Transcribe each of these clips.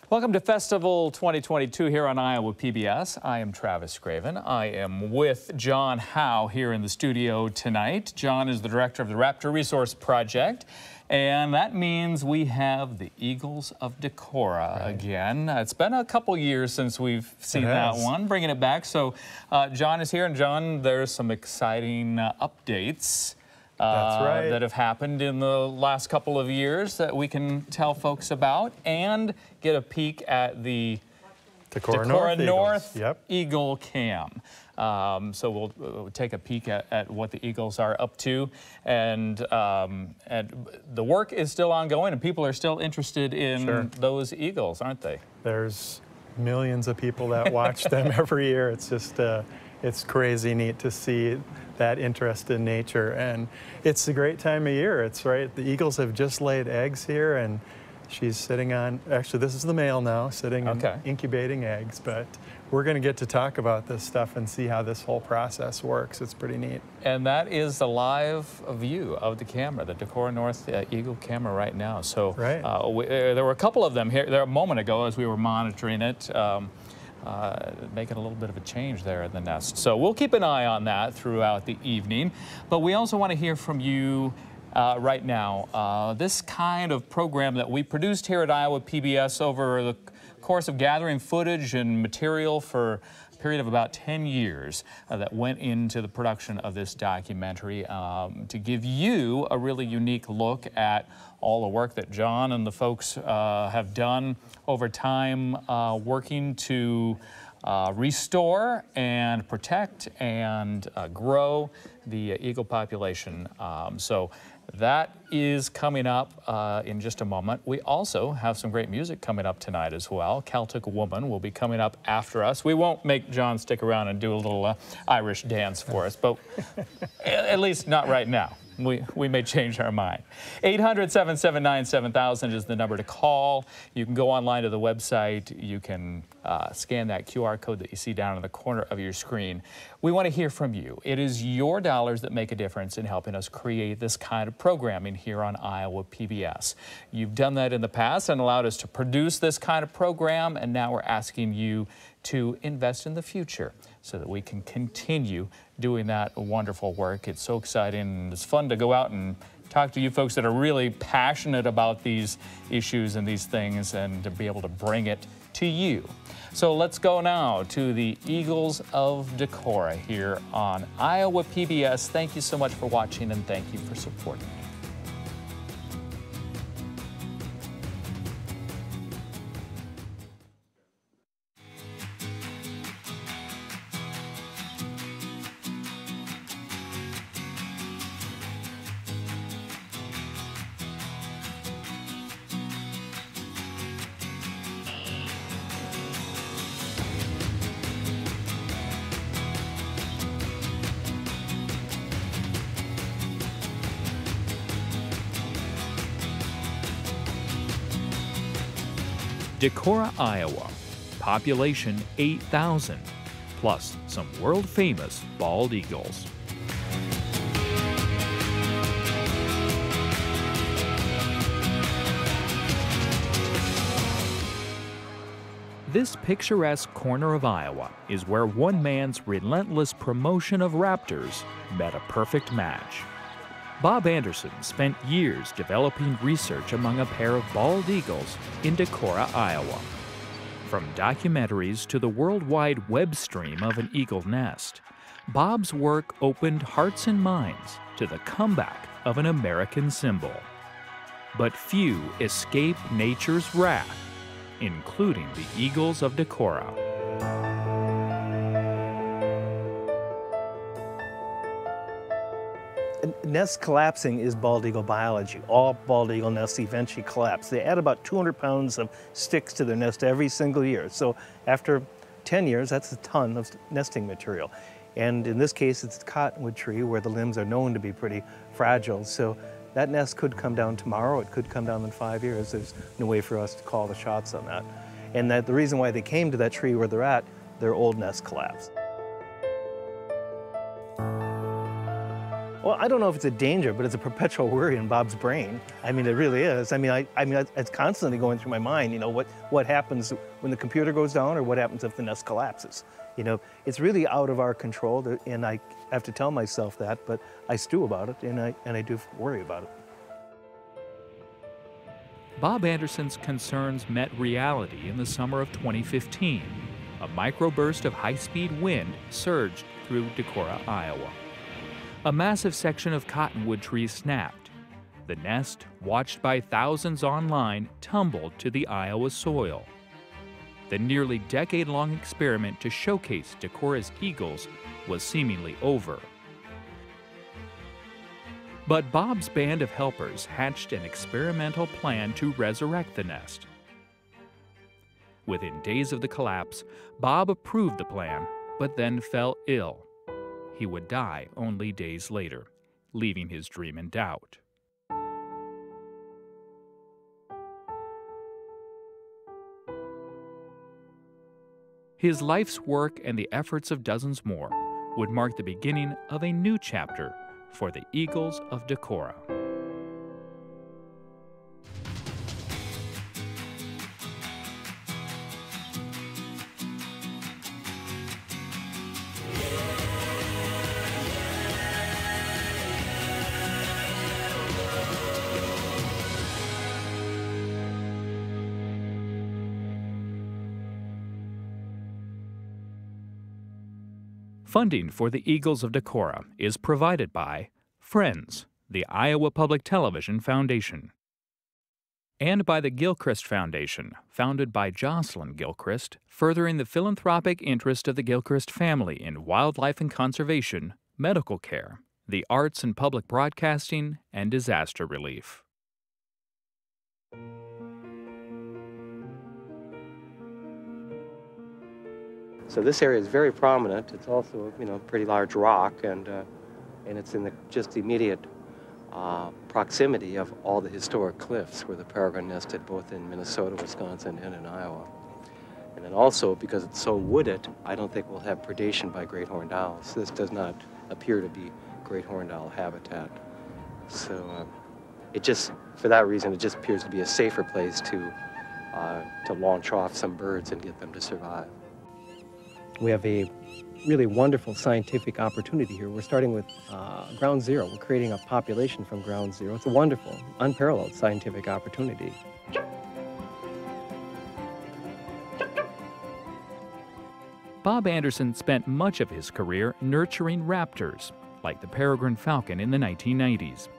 Welcome to Festival 2022 here on Iowa PBS. I am Travis Craven. I am with John Howe here in the studio tonight. John is the director of the Raptor Resource Project, and that means we have the Eagles of Decorah again. It's been a couple years since we've seen that one, bringing it back. So John is here, and John, there's some exciting updates that have happened in the last couple of years that we can tell folks about and get a peek at the Decorah North Eagle Cam. So we'll take a peek at what the Eagles are up to, and the work is still ongoing, and people are still interested in those Eagles, aren't they? There's millions of people that watch them every year. It's just it's crazy neat to see that interest in nature, and it's a great time of year. It's right. The Eagles have just laid eggs here, and she's sitting on, actually this is the male now, sitting and incubating eggs, but we're going to get to talk about this stuff and see how this whole process works. It's pretty neat. And that is the live view of the camera, the Decorah North Eagle camera right now. So there were a couple of them here there a moment ago as we were monitoring it. Making a little bit of a change there in the nest. So we'll keep an eye on that throughout the evening. But we also want to hear from you right now. This kind of program that we produced here at Iowa PBS over the course of gathering footage and material for a period of about 10 years that went into the production of this documentary to give you a really unique look at all the work that John and the folks have done over time working to restore and protect and grow the eagle population. So that is coming up in just a moment. We also have some great music coming up tonight as well. Celtic Woman will be coming up after us. We won't make John stick around and do a little Irish dance for us, but at least not right now. We may change our mind. 800-779-7000 is the number to call. You can go online to the website. You can scan that QR code that you see down in the corner of your screen. We want to hear from you. It is your dollars that make a difference in helping us create this kind of programming here on Iowa PBS. You've done that in the past and allowed us to produce this kind of program, and now we're asking you to invest in the future so that we can continue doing that wonderful work. It's so exciting, and it's fun to go out and talk to you folks that are really passionate about these issues and these things, and to be able to bring it to you. So let's go now to the Eagles of Decorah here on Iowa PBS. Thank you so much for watching, and thank you for supporting. Decorah, Iowa, population 8,000, plus some world-famous bald eagles. This picturesque corner of Iowa is where one man's relentless promotion of raptors met a perfect match. Bob Anderson spent years developing research among a pair of bald eagles in Decorah, Iowa. From documentaries to the worldwide web stream of an eagle nest, Bob's work opened hearts and minds to the comeback of an American symbol. But few escape nature's wrath, including the Eagles of Decorah. Nest collapsing is bald eagle biology. All bald eagle nests eventually collapse. They add about 200 pounds of sticks to their nest every single year. So after 10 years, that's a ton of nesting material. And in this case, it's a cottonwood tree where the limbs are known to be pretty fragile. So that nest could come down tomorrow. It could come down in 5 years. There's no way for us to call the shots on that. And that the reason why they came to that tree where they're at, their old nest collapsed. Well, Well, I don't know if it's a danger, but it's a perpetual worry in Bob's brain. I mean, it really is. I mean, it's constantly going through my mind, you know, what happens when the computer goes down or what happens if the nest collapses. You know, it's really out of our control, and I have to tell myself that, but I stew about it, and I do worry about it. Bob Anderson's concerns met reality in the summer of 2015. A microburst of high-speed wind surged through Decorah, Iowa. A massive section of cottonwood trees snapped. The nest, watched by thousands online, tumbled to the Iowa soil. The nearly decade-long experiment to showcase Decorah's Eagles was seemingly over. But Bob's band of helpers hatched an experimental plan to resurrect the nest. Within days of the collapse, Bob approved the plan, but then fell ill. He would die only days later, leaving his dream in doubt. His life's work and the efforts of dozens more would mark the beginning of a new chapter for the Eagles of Decorah. Funding for the Eagles of Decorah is provided by Friends, the Iowa Public Television Foundation, and by the Gilchrist Foundation, founded by Jocelyn Gilchrist, furthering the philanthropic interest of the Gilchrist family in wildlife and conservation, medical care, the arts and public broadcasting, and disaster relief. So this area is very prominent. It's also, you know, pretty large rock, and it's in the just immediate proximity of all the historic cliffs where the peregrine nested, both in Minnesota, Wisconsin, and in Iowa. And then also, because it's so wooded, I don't think we'll have predation by great horned owls. This does not appear to be great horned owl habitat. So it just, for that reason, it just appears to be a safer place to launch off some birds and get them to survive. We have a really wonderful scientific opportunity here. We're starting with ground zero. We're creating a population from ground zero. It's a wonderful, unparalleled scientific opportunity. Bob Anderson spent much of his career nurturing raptors, like the peregrine falcon in the 1990s.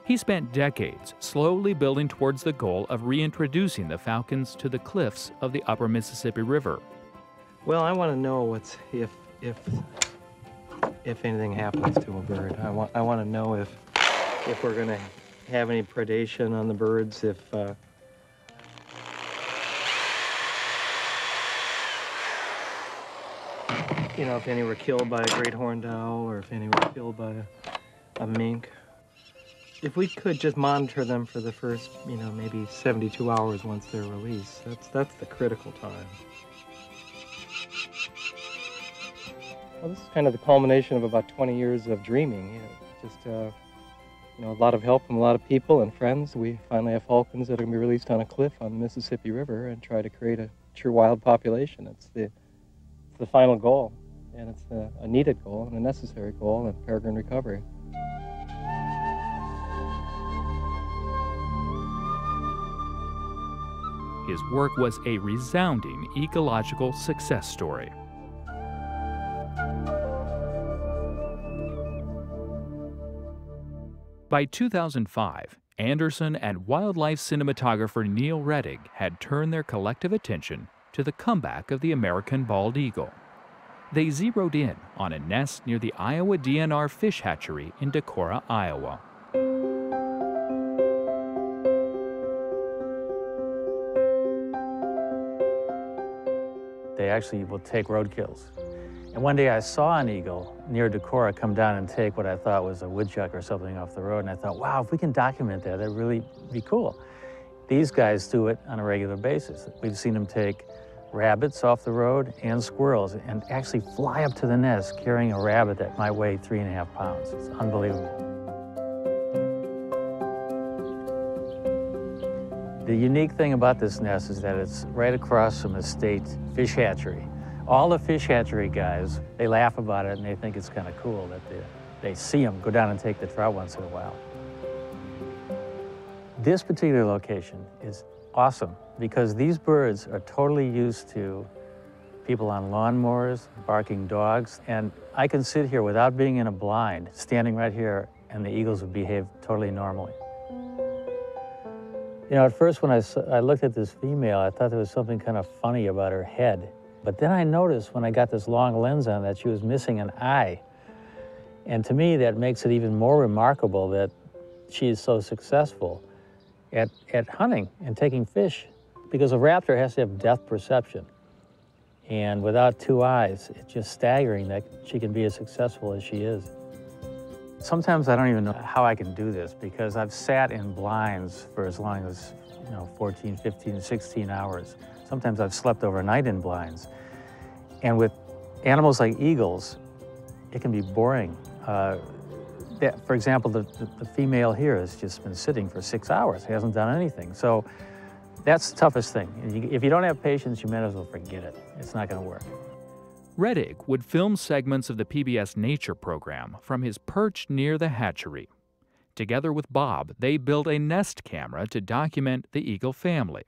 He spent decades slowly building towards the goal of reintroducing the falcons to the cliffs of the upper Mississippi River. Well, I want to know if anything happens to a bird. I want to know if we're going to have any predation on the birds, if you know, if any were killed by a great horned owl, or if any were killed by a mink. If we could just monitor them for the first, you know, maybe 72 hours once they're released, that's the critical time. Well, this is kind of the culmination of about 20 years of dreaming. You know, just you know, a lot of help from a lot of people and friends. We finally have falcons that are going to be released on a cliff on the Mississippi River and try to create a true wild population. It's the final goal, and it's a needed goal and a necessary goal in peregrine recovery. His work was a resounding ecological success story. By 2005, Anderson and wildlife cinematographer Neil Rettig had turned their collective attention to the comeback of the American bald eagle. They zeroed in on a nest near the Iowa DNR fish hatchery in Decorah, Iowa. They actually will take roadkills. And one day I saw an eagle near Decorah come down and take what I thought was a woodchuck or something off the road, and I thought, wow, if we can document that, that'd really be cool. These guys do it on a regular basis. We've seen them take rabbits off the road and squirrels and actually fly up to the nest carrying a rabbit that might weigh 3.5 pounds. It's unbelievable. The unique thing about this nest is that it's right across from a state fish hatchery. All the fish hatchery guys, they laugh about it and they think it's kind of cool that they see them go down and take the trout once in a while. This particular location is awesome because these birds are totally used to people on lawnmowers, barking dogs, and I can sit here without being in a blind, standing right here, and the eagles would behave totally normally. You know, at first when I looked at this female, I thought there was something kind of funny about her head. But then I noticed when I got this long lens on that she was missing an eye. And to me, that makes it even more remarkable that she is so successful at hunting and taking fish, because a raptor has to have depth perception. And without two eyes, it's just staggering that she can be as successful as she is. Sometimes I don't even know how I can do this because I've sat in blinds for as long as, 14, 15, 16 hours. Sometimes I've slept overnight in blinds. And with animals like eagles, it can be boring. For example, the female here has just been sitting for 6 hours, hasn't done anything. So that's the toughest thing. If you don't have patience, you might as well forget it. It's not going to work. Reddick would film segments of the PBS Nature program from his perch near the hatchery. Together with Bob, they built a Nest camera to document the eagle family.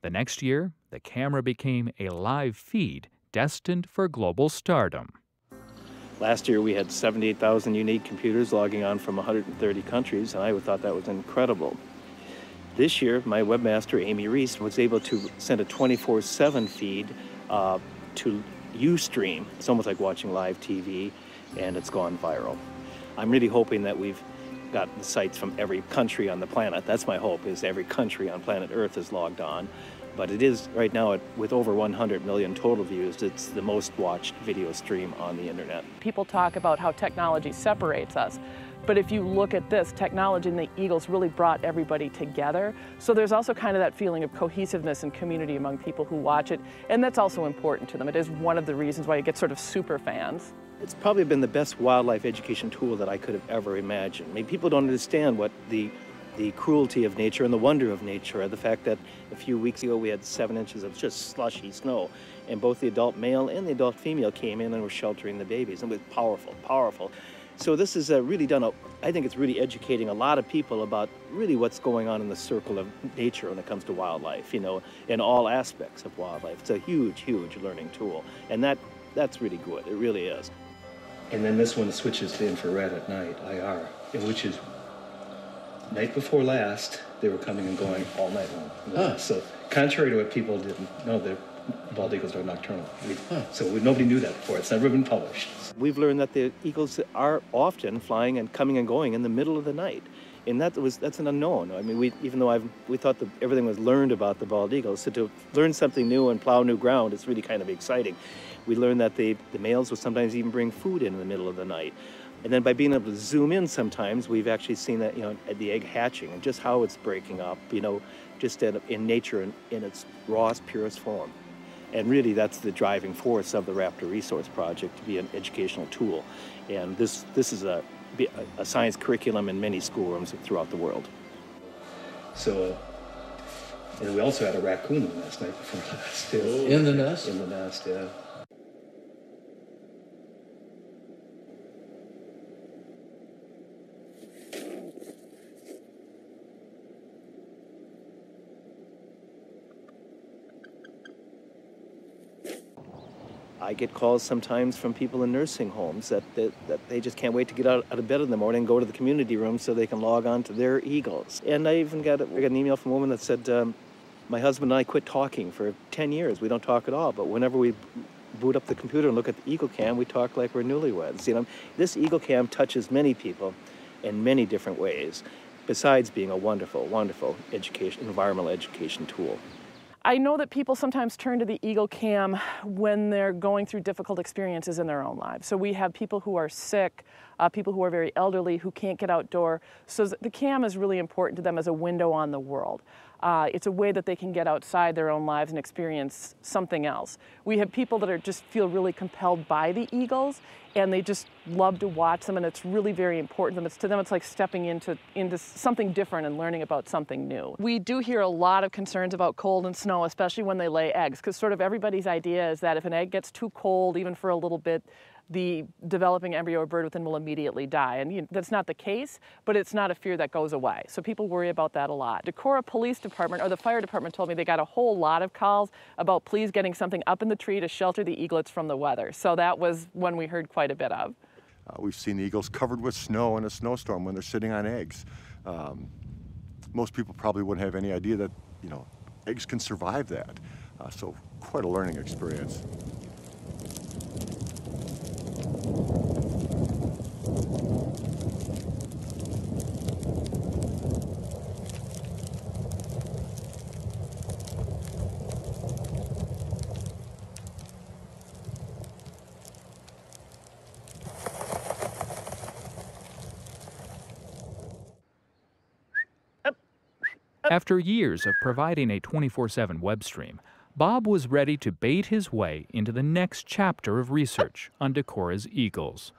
The next year, the camera became a live feed destined for global stardom. Last year we had 78,000 unique computers logging on from 130 countries, and I thought that was incredible. This year, my webmaster, Amy Reese, was able to send a 24/7 feed to Ustream. It's almost like watching live TV, and it's gone viral. I'm really hoping that we've got the sites from every country on the planet. That's my hope, is every country on planet Earth is logged on. But it is, right now, with over 100 million total views, it's the most watched video stream on the internet. People talk about how technology separates us. But if you look at this, technology and the Eagles really brought everybody together. So there's also kind of that feeling of cohesiveness and community among people who watch it. And that's also important to them. It is one of the reasons why you get sort of super fans. It's probably been the best wildlife education tool that I could have ever imagined. I mean, people don't understand what the cruelty of nature and the wonder of nature, the fact that a few weeks ago we had 7 inches of just slushy snow, and both the adult male and the adult female came in and were sheltering the babies, and it was powerful, powerful. So this is really I think it's really educating a lot of people about really what's going on in the circle of nature when it comes to wildlife, in all aspects of wildlife. It's a huge, huge learning tool, and that's really good, it really is. And then this one switches to infrared at night, IR, which is night before last, they were coming and going all night long. Huh. So contrary to what people didn't know, the bald eagles are nocturnal. So nobody knew that before. It's never been published. We've learned that the eagles are often flying and coming and going in the middle of the night. And that's an unknown. I mean, even though we thought that everything was learned about the bald eagles, so to learn something new and plow new ground, it's really kind of exciting. We learned that the males will sometimes even bring food in the middle of the night. And then by being able to zoom in sometimes, we've actually seen that, at the egg hatching and just how it's breaking up, just in nature in its rawest, purest form. And really that's the driving force of the Raptor Resource Project, to be an educational tool. And this is a science curriculum in many schoolrooms throughout the world. So, and we also had a raccoon in the nest night before last too. In the nest? In the nest, yeah. I get calls sometimes from people in nursing homes that they just can't wait to get out of bed in the morning and go to the community room so they can log on to their eagles. And I even got an email from a woman that said, my husband and I quit talking for 10 years. We don't talk at all, but whenever we boot up the computer and look at the Eagle Cam, we talk like we're newlyweds. This Eagle Cam touches many people in many different ways, besides being a wonderful, wonderful environmental education tool. I know that people sometimes turn to the Eagle Cam when they're going through difficult experiences in their own lives. So we have people who are sick, people who are very elderly, who can't get outdoors. So the cam is really important to them as a window on the world. It's a way that they can get outside their own lives and experience something else. We have people that are just feel really compelled by the eagles, and they just love to watch them, and it's really very important to them. To them, it's like stepping into something different and learning about something new. We do hear a lot of concerns about cold and snow, especially when they lay eggs, because sort of everybody's idea is that if an egg gets too cold, even for a little bit, the developing embryo or bird within will immediately die. And that's not the case, but it's not a fear that goes away. So people worry about that a lot. Decorah Police Department, or the fire department, told me they got a whole lot of calls about please getting something up in the tree to shelter the eaglets from the weather. So that was one we heard quite a bit of. We've seen eagles covered with snow in a snowstorm when they're sitting on eggs. Most people probably wouldn't have any idea that, eggs can survive that. So quite a learning experience. After years of providing a 24/7 web stream, Bob was ready to bait his way into the next chapter of research on Decorah's eagles.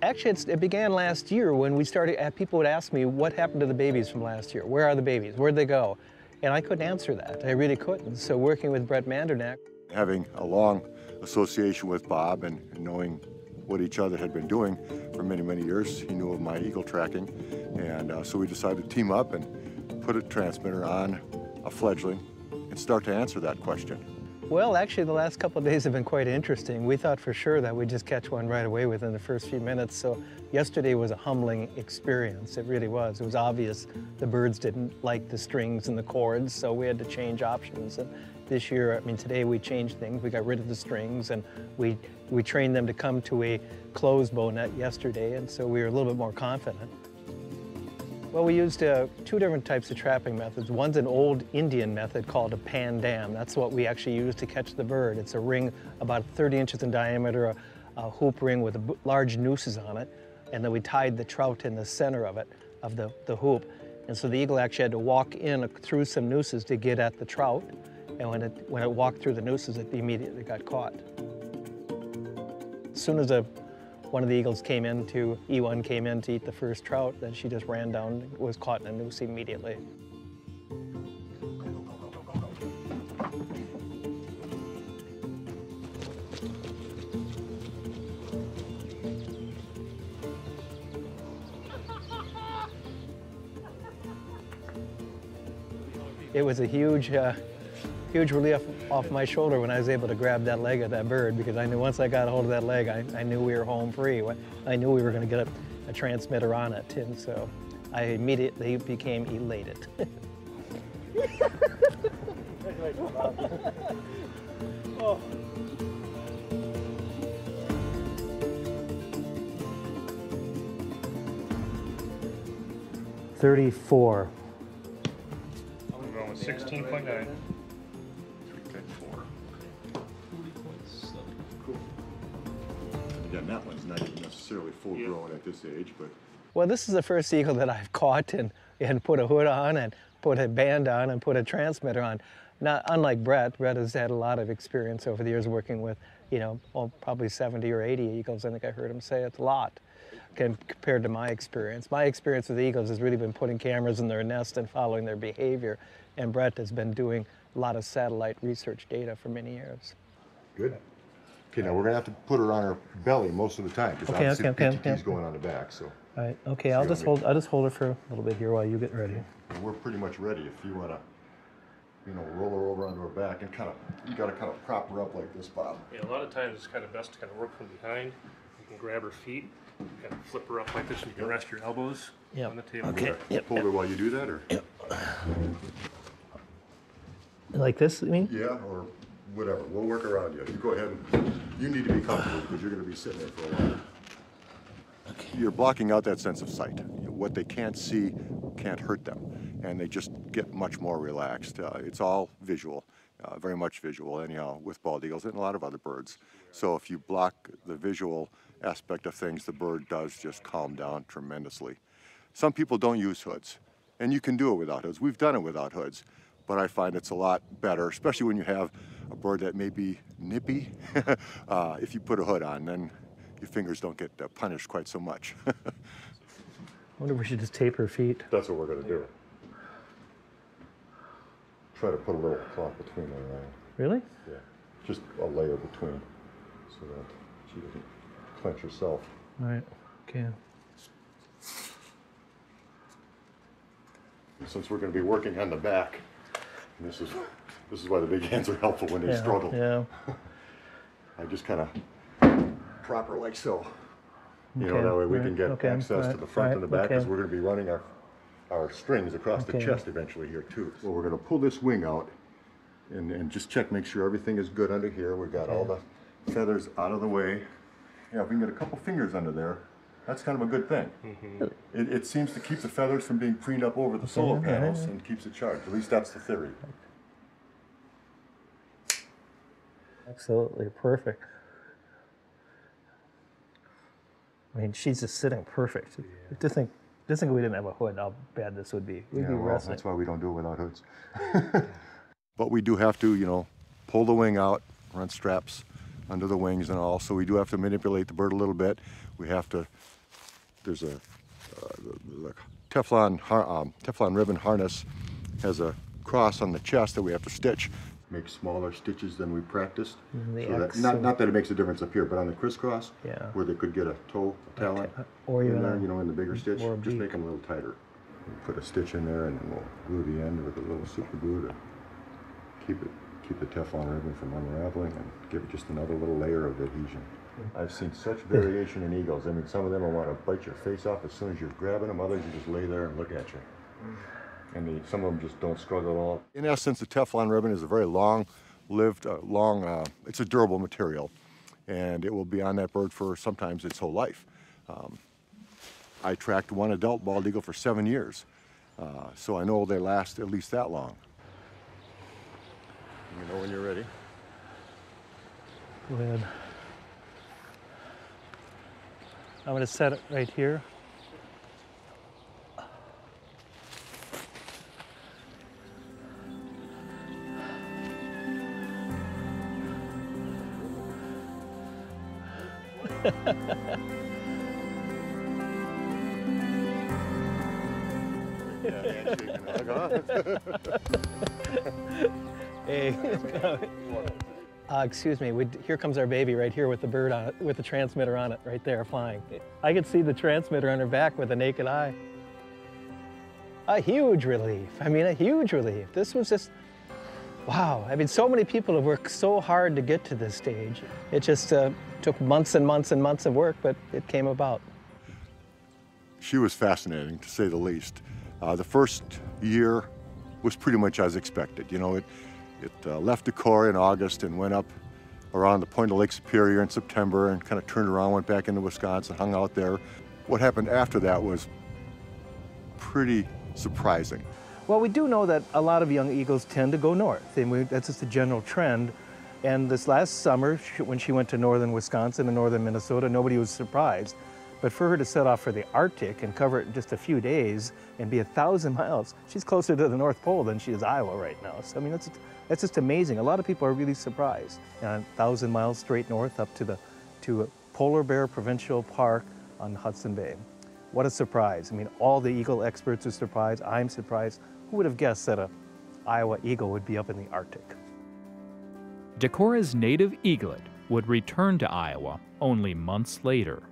Actually, it began last year when we started, people would ask me, what happened to the babies from last year? Where are the babies? Where'd they go? And I couldn't answer that. I really couldn't. So working with Brett Mandernack. Having a long association with Bob and knowing what each other had been doing for many, many years, he knew of my eagle tracking. And so we decided to team up and put a transmitter on a fledgling and start to answer that question. Well, actually, the last couple of days have been quite interesting. We thought for sure that we'd just catch one right away within the first few minutes. So yesterday was a humbling experience. It really was. It was obvious the birds didn't like the strings and the cords, so we had to change options. And this year, today we changed things. We got rid of the strings, and we trained them to come to a closed bow net yesterday, and so we were a little bit more confident. Well, we used two different types of trapping methods. One's an old Indian method called a pan-dam. That's what we actually use to catch the bird. It's a ring about 30 inches in diameter, a hoop ring with large nooses on it, and then we tied the trout in the center of it, of the hoop. And so the eagle actually had to walk in through some nooses to get at the trout, and when it walked through the nooses, it immediately got caught. As soon as one of the eagles E1 came in to eat the first trout, then she just ran down, was caught in a noose immediately. It was a huge relief off my shoulder when I was able to grab that leg of that bird, because I knew once I got a hold of that leg, I knew we were home free. I knew we were going to get a transmitter on it, and so I immediately became elated. Oh. $34. I'm going with 16.9. Again, that one's not even necessarily full grown at this age, but... Well, this is the first eagle that I've caught and put a hood on and put a band on and put a transmitter on. Not unlike Brett. Brett has had a lot of experience over the years working with, probably 70 or 80 eagles. I think I heard him say it's a lot compared to my experience. My experience with eagles has really been putting cameras in their nest and following their behavior. And Brett has been doing a lot of satellite research data for many years. Good. Okay, now we're going to have to put her on her belly most of the time, because obviously the PTT's going on the back, so. All right, okay, I'll just hold her for a little bit here while you get ready. And we're pretty much ready if you want to, roll her over onto her back and you got to kind of prop her up like this, Bob. Yeah, a lot of times it's kind of best to kind of work from behind. You can grab her feet, kind of flip her up like this, and you can rest your elbows on the table. Okay. Hold her while you do that, or? Yep. Like this, you mean? Yeah, or whatever. We'll work around you. You go ahead and you need to be comfortable because you're going to be sitting there for a while. Okay. You're blocking out that sense of sight. What they can't see can't hurt them, and they just get much more relaxed. It's all visual, very much visual anyhow, with bald eagles and a lot of other birds. So if you block the visual aspect of things, the bird does just calm down tremendously. Some people don't use hoods, and you can do it without hoods. We've done it without hoods, but I find it's a lot better, especially when you have a bird that may be nippy. If you put a hood on, then your fingers don't get punished quite so much. I wonder if we should just tape her feet. That's what we're going to do. Try to put a little cloth between them. Really? Yeah, just a layer between so that she doesn't clench herself. All right, okay. Since we're going to be working on the back, this is why the big hands are helpful when they struggle. Yeah. I just kind of prop her like so. You know, that way we can get access to the front and the back, because we're going to be running our strings across the chest eventually here too. Well, we're going to pull this wing out and just check, make sure everything is good under here. We've got all the feathers out of the way. Yeah, if we can get a couple fingers under there, that's kind of a good thing. It seems to keep the feathers from being preened up over the solar panels and keeps it charged. At least that's the theory. Absolutely perfect. I mean, she's just sitting perfect. Just think we didn't have a hood, how bad this would be. We'd be wrestling. That's why we don't do it without hoods. But we do have to, you know, pull the wing out, run straps under the wings and all. So we do have to manipulate the bird a little bit. We have to. There's a the Teflon ribbon harness has a cross on the chest that we have to stitch. Make smaller stitches than we practiced. So that, not that it makes a difference up here, but on the crisscross, where they could get a toe, a talon, or even there, you know, in the bigger stitch, just make them a little tighter. We'll put a stitch in there, and then we'll glue the end with a little super glue to keep the Teflon ribbon from unraveling, and give it just another little layer of adhesion. I've seen such variation in eagles. I mean, some of them will want to bite your face off as soon as you're grabbing them. Others, you just lay there and look at you. And some of them just don't struggle at all. In essence, the Teflon ribbon is a very long-lived, it's a durable material, and it will be on that bird for sometimes its whole life. I tracked one adult bald eagle for 7 years, so I know they last at least that long. Let me know when you're ready. Go ahead. I'm going to set it right here. Hey, excuse me, here comes our baby right here with the bird on it, with the transmitter on it, right there, flying. I could see the transmitter on her back with the naked eye. A huge relief. I mean, a huge relief. This was just, wow. I mean, so many people have worked so hard to get to this stage. It just took months and months and months of work, but it came about. She was fascinating, to say the least. The first year was pretty much as expected. You know, it left Decorah in August and went up around the point of Lake Superior in September and kind of turned around, went back into Wisconsin, hung out there. What happened after that was pretty surprising. Well, we do know that a lot of young eagles tend to go north, and that's just a general trend. And this last summer, when she went to northern Wisconsin and northern Minnesota, nobody was surprised. But for her to set off for the Arctic and cover it in just a few days and be 1,000 miles, she's closer to the North Pole than she is Iowa right now. So, I mean, that's just amazing. A lot of people are really surprised. 1,000 miles straight north up to Polar Bear Provincial Park on Hudson Bay. What a surprise. I mean, all the eagle experts are surprised. I'm surprised. Who would have guessed that an Iowa eagle would be up in the Arctic? Decorah's native eaglet would return to Iowa only months later.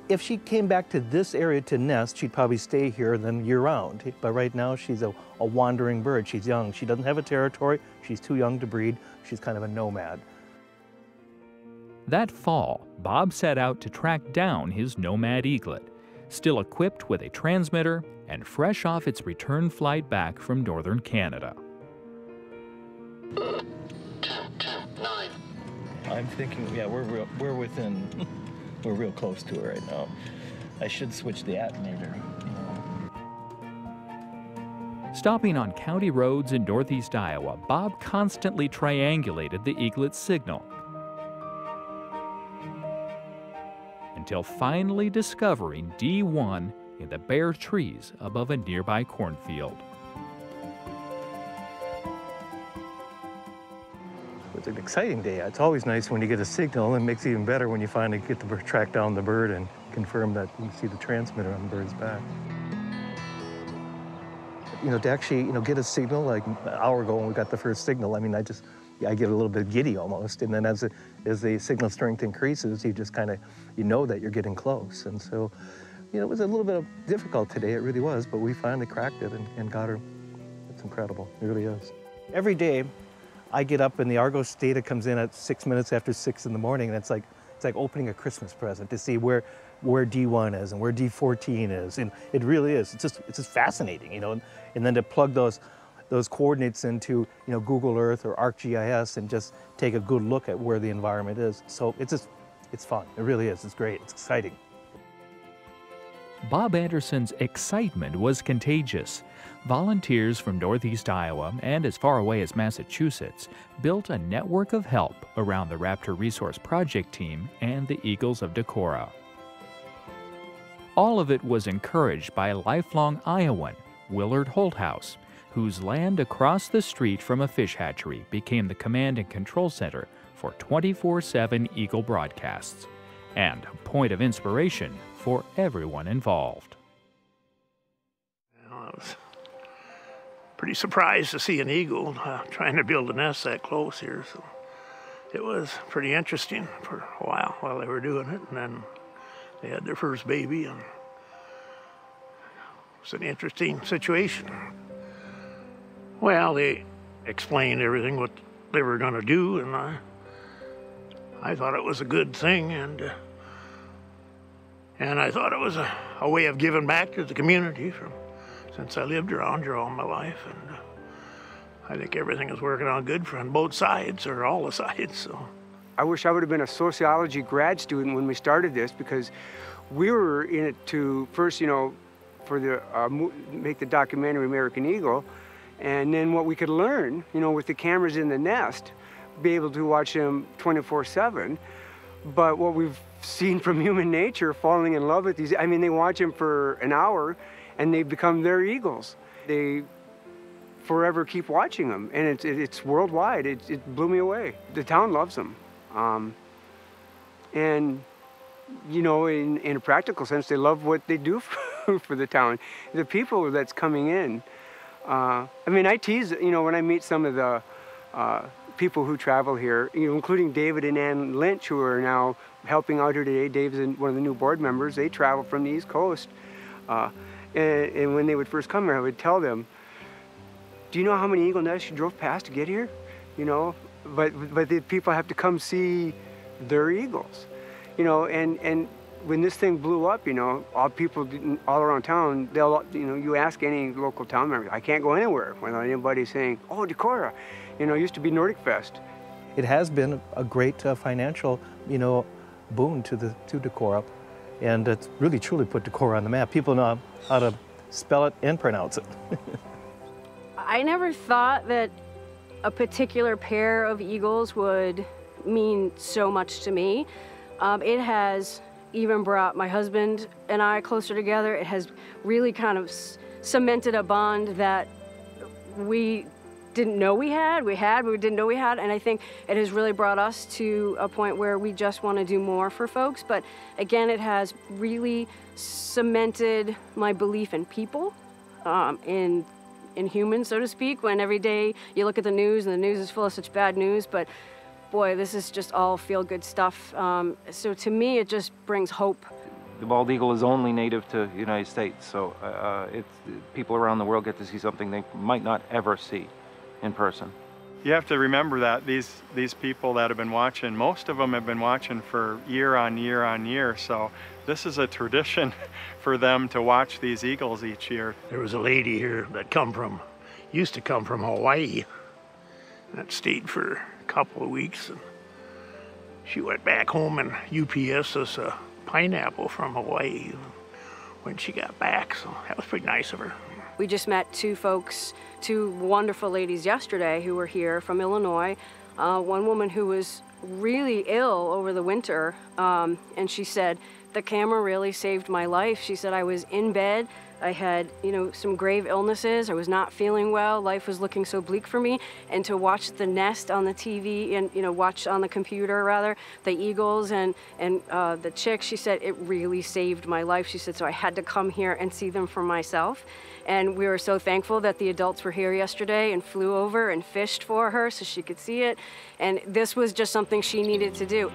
If she came back to this area to nest, she'd probably stay here then year-round. But right now, she's a wandering bird. She's young. She doesn't have a territory. She's too young to breed. She's kind of a nomad. That fall, Bob set out to track down his nomad eaglet, still equipped with a transmitter and fresh off its return flight back from northern Canada. 10, 9. I'm thinking, yeah, we're within. We're real close to it right now. I should switch the attenuator. Stopping on county roads in northeast Iowa, Bob constantly triangulated the eaglet's signal until finally discovering D1 in the bare trees above a nearby cornfield. It's an exciting day. It's always nice when you get a signal, and it makes it even better when you finally get to track down the bird and confirm that you can see the transmitter on the bird's back. You know, to actually, get a signal, like an hour ago when we got the first signal, I mean, I get a little bit giddy almost. And then as the signal strength increases, you just kind of, know that you're getting close. And so, it was a little bit difficult today, it really was, but we finally cracked it and got her. It's incredible, it really is. Every day, I get up and the Argos data comes in at 6 minutes after 6 in the morning, and it's like opening a Christmas present to see where D1 is and where D14 is, and it really is. It's just fascinating, And then to plug those coordinates into Google Earth or ArcGIS and just take a good look at where the environment is. So it's fun. It really is. It's great. It's exciting. Bob Anderson's excitement was contagious. Volunteers from Northeast Iowa and as far away as Massachusetts built a network of help around the Raptor Resource Project team and the Eagles of Decorah. All of it was encouraged by a lifelong Iowan, Willard Holthouse, whose land across the street from a fish hatchery became the command and control center for 24/7 Eagle broadcasts, and a point of inspiration for everyone involved. I was pretty surprised to see an eagle trying to build a nest that close here, so it was pretty interesting for a while they were doing it, and then they had their first baby, and it was an interesting situation. Well, they explained everything what they were going to do, and I thought it was a good thing, and I thought it was a way of giving back to the community since I lived around here all my life, and I think everything is working out good on both sides, or all the sides. So I wish I would have been a sociology grad student when we started this, because we were in it to first, for the make the documentary American Eagle, and then what we could learn, with the cameras in the nest, be able to watch them 24/7. But what we've seen from human nature, falling in love with these, I mean, they watch them for an hour and they become their eagles. They forever keep watching them, and it's worldwide. It blew me away. The town loves them. And, in a practical sense, they love what they do for the town. The people that's coming in, I mean, I tease, when I meet some of the people who travel here, including David and Ann Lynch, who are now helping out here today. David's one of the new board members. They travel from the East Coast. And when they would first come here, I would tell them, do you know how many eagle nests you drove past to get here? But the people have to come see their eagles. And when this thing blew up, all people all around town, they'll, you ask any local town member, I can't go anywhere without anybody saying, oh, Decorah, it used to be Nordic Fest. It has been a great financial, boon to Decorah, and it's really truly put Decorah on the map. People know how to spell it and pronounce it. I never thought that a particular pair of eagles would mean so much to me. It has even brought my husband and I closer together. It has really kind of cemented a bond that we didn't know we had. We didn't know we had, and I think it has really brought us to a point where we just want to do more for folks. But again, it has really cemented my belief in people, in humans, so to speak, when every day you look at the news and the news is full of such bad news, but boy, this is just all feel-good stuff. So to me, it just brings hope. The bald eagle is only native to the United States, so people around the world get to see something they might not ever see in person. You have to remember that these people that have been watching, most of them have been watching for year on year on year, so this is a tradition for them to watch these eagles each year. There was a lady here that used to come from Hawaii, that stayed for a couple of weeks, and she went back home and UPS us a pineapple from Hawaii when she got back, so that was pretty nice of her. We just met two wonderful ladies yesterday who were here from Illinois. One woman who was really ill over the winter, and she said, the camera really saved my life. She said I was in bed. I had, some grave illnesses. I was not feeling well. Life was looking so bleak for me. And to watch the nest on the TV and, watch on the computer, rather, the eagles and the chicks, she said it really saved my life. She said, so I had to come here and see them for myself. And we were so thankful that the adults were here yesterday and flew over and fished for her so she could see it. And this was just something she needed to do.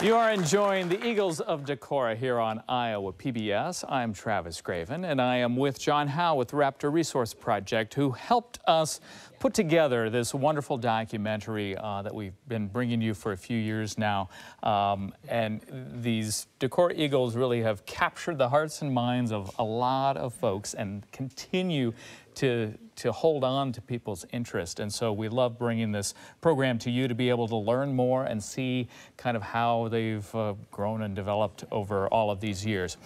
You are enjoying the Eagles of Decorah here on Iowa PBS. I'm Travis Graven, and I am with John Howe with Raptor Resource Project, who helped us put together this wonderful documentary that we've been bringing you for a few years now. And these Decorah Eagles really have captured the hearts and minds of a lot of folks and continue to hold on to people's interest. And so we love bringing this program to you to be able to learn more and see kind of how they've grown and developed over all of these years.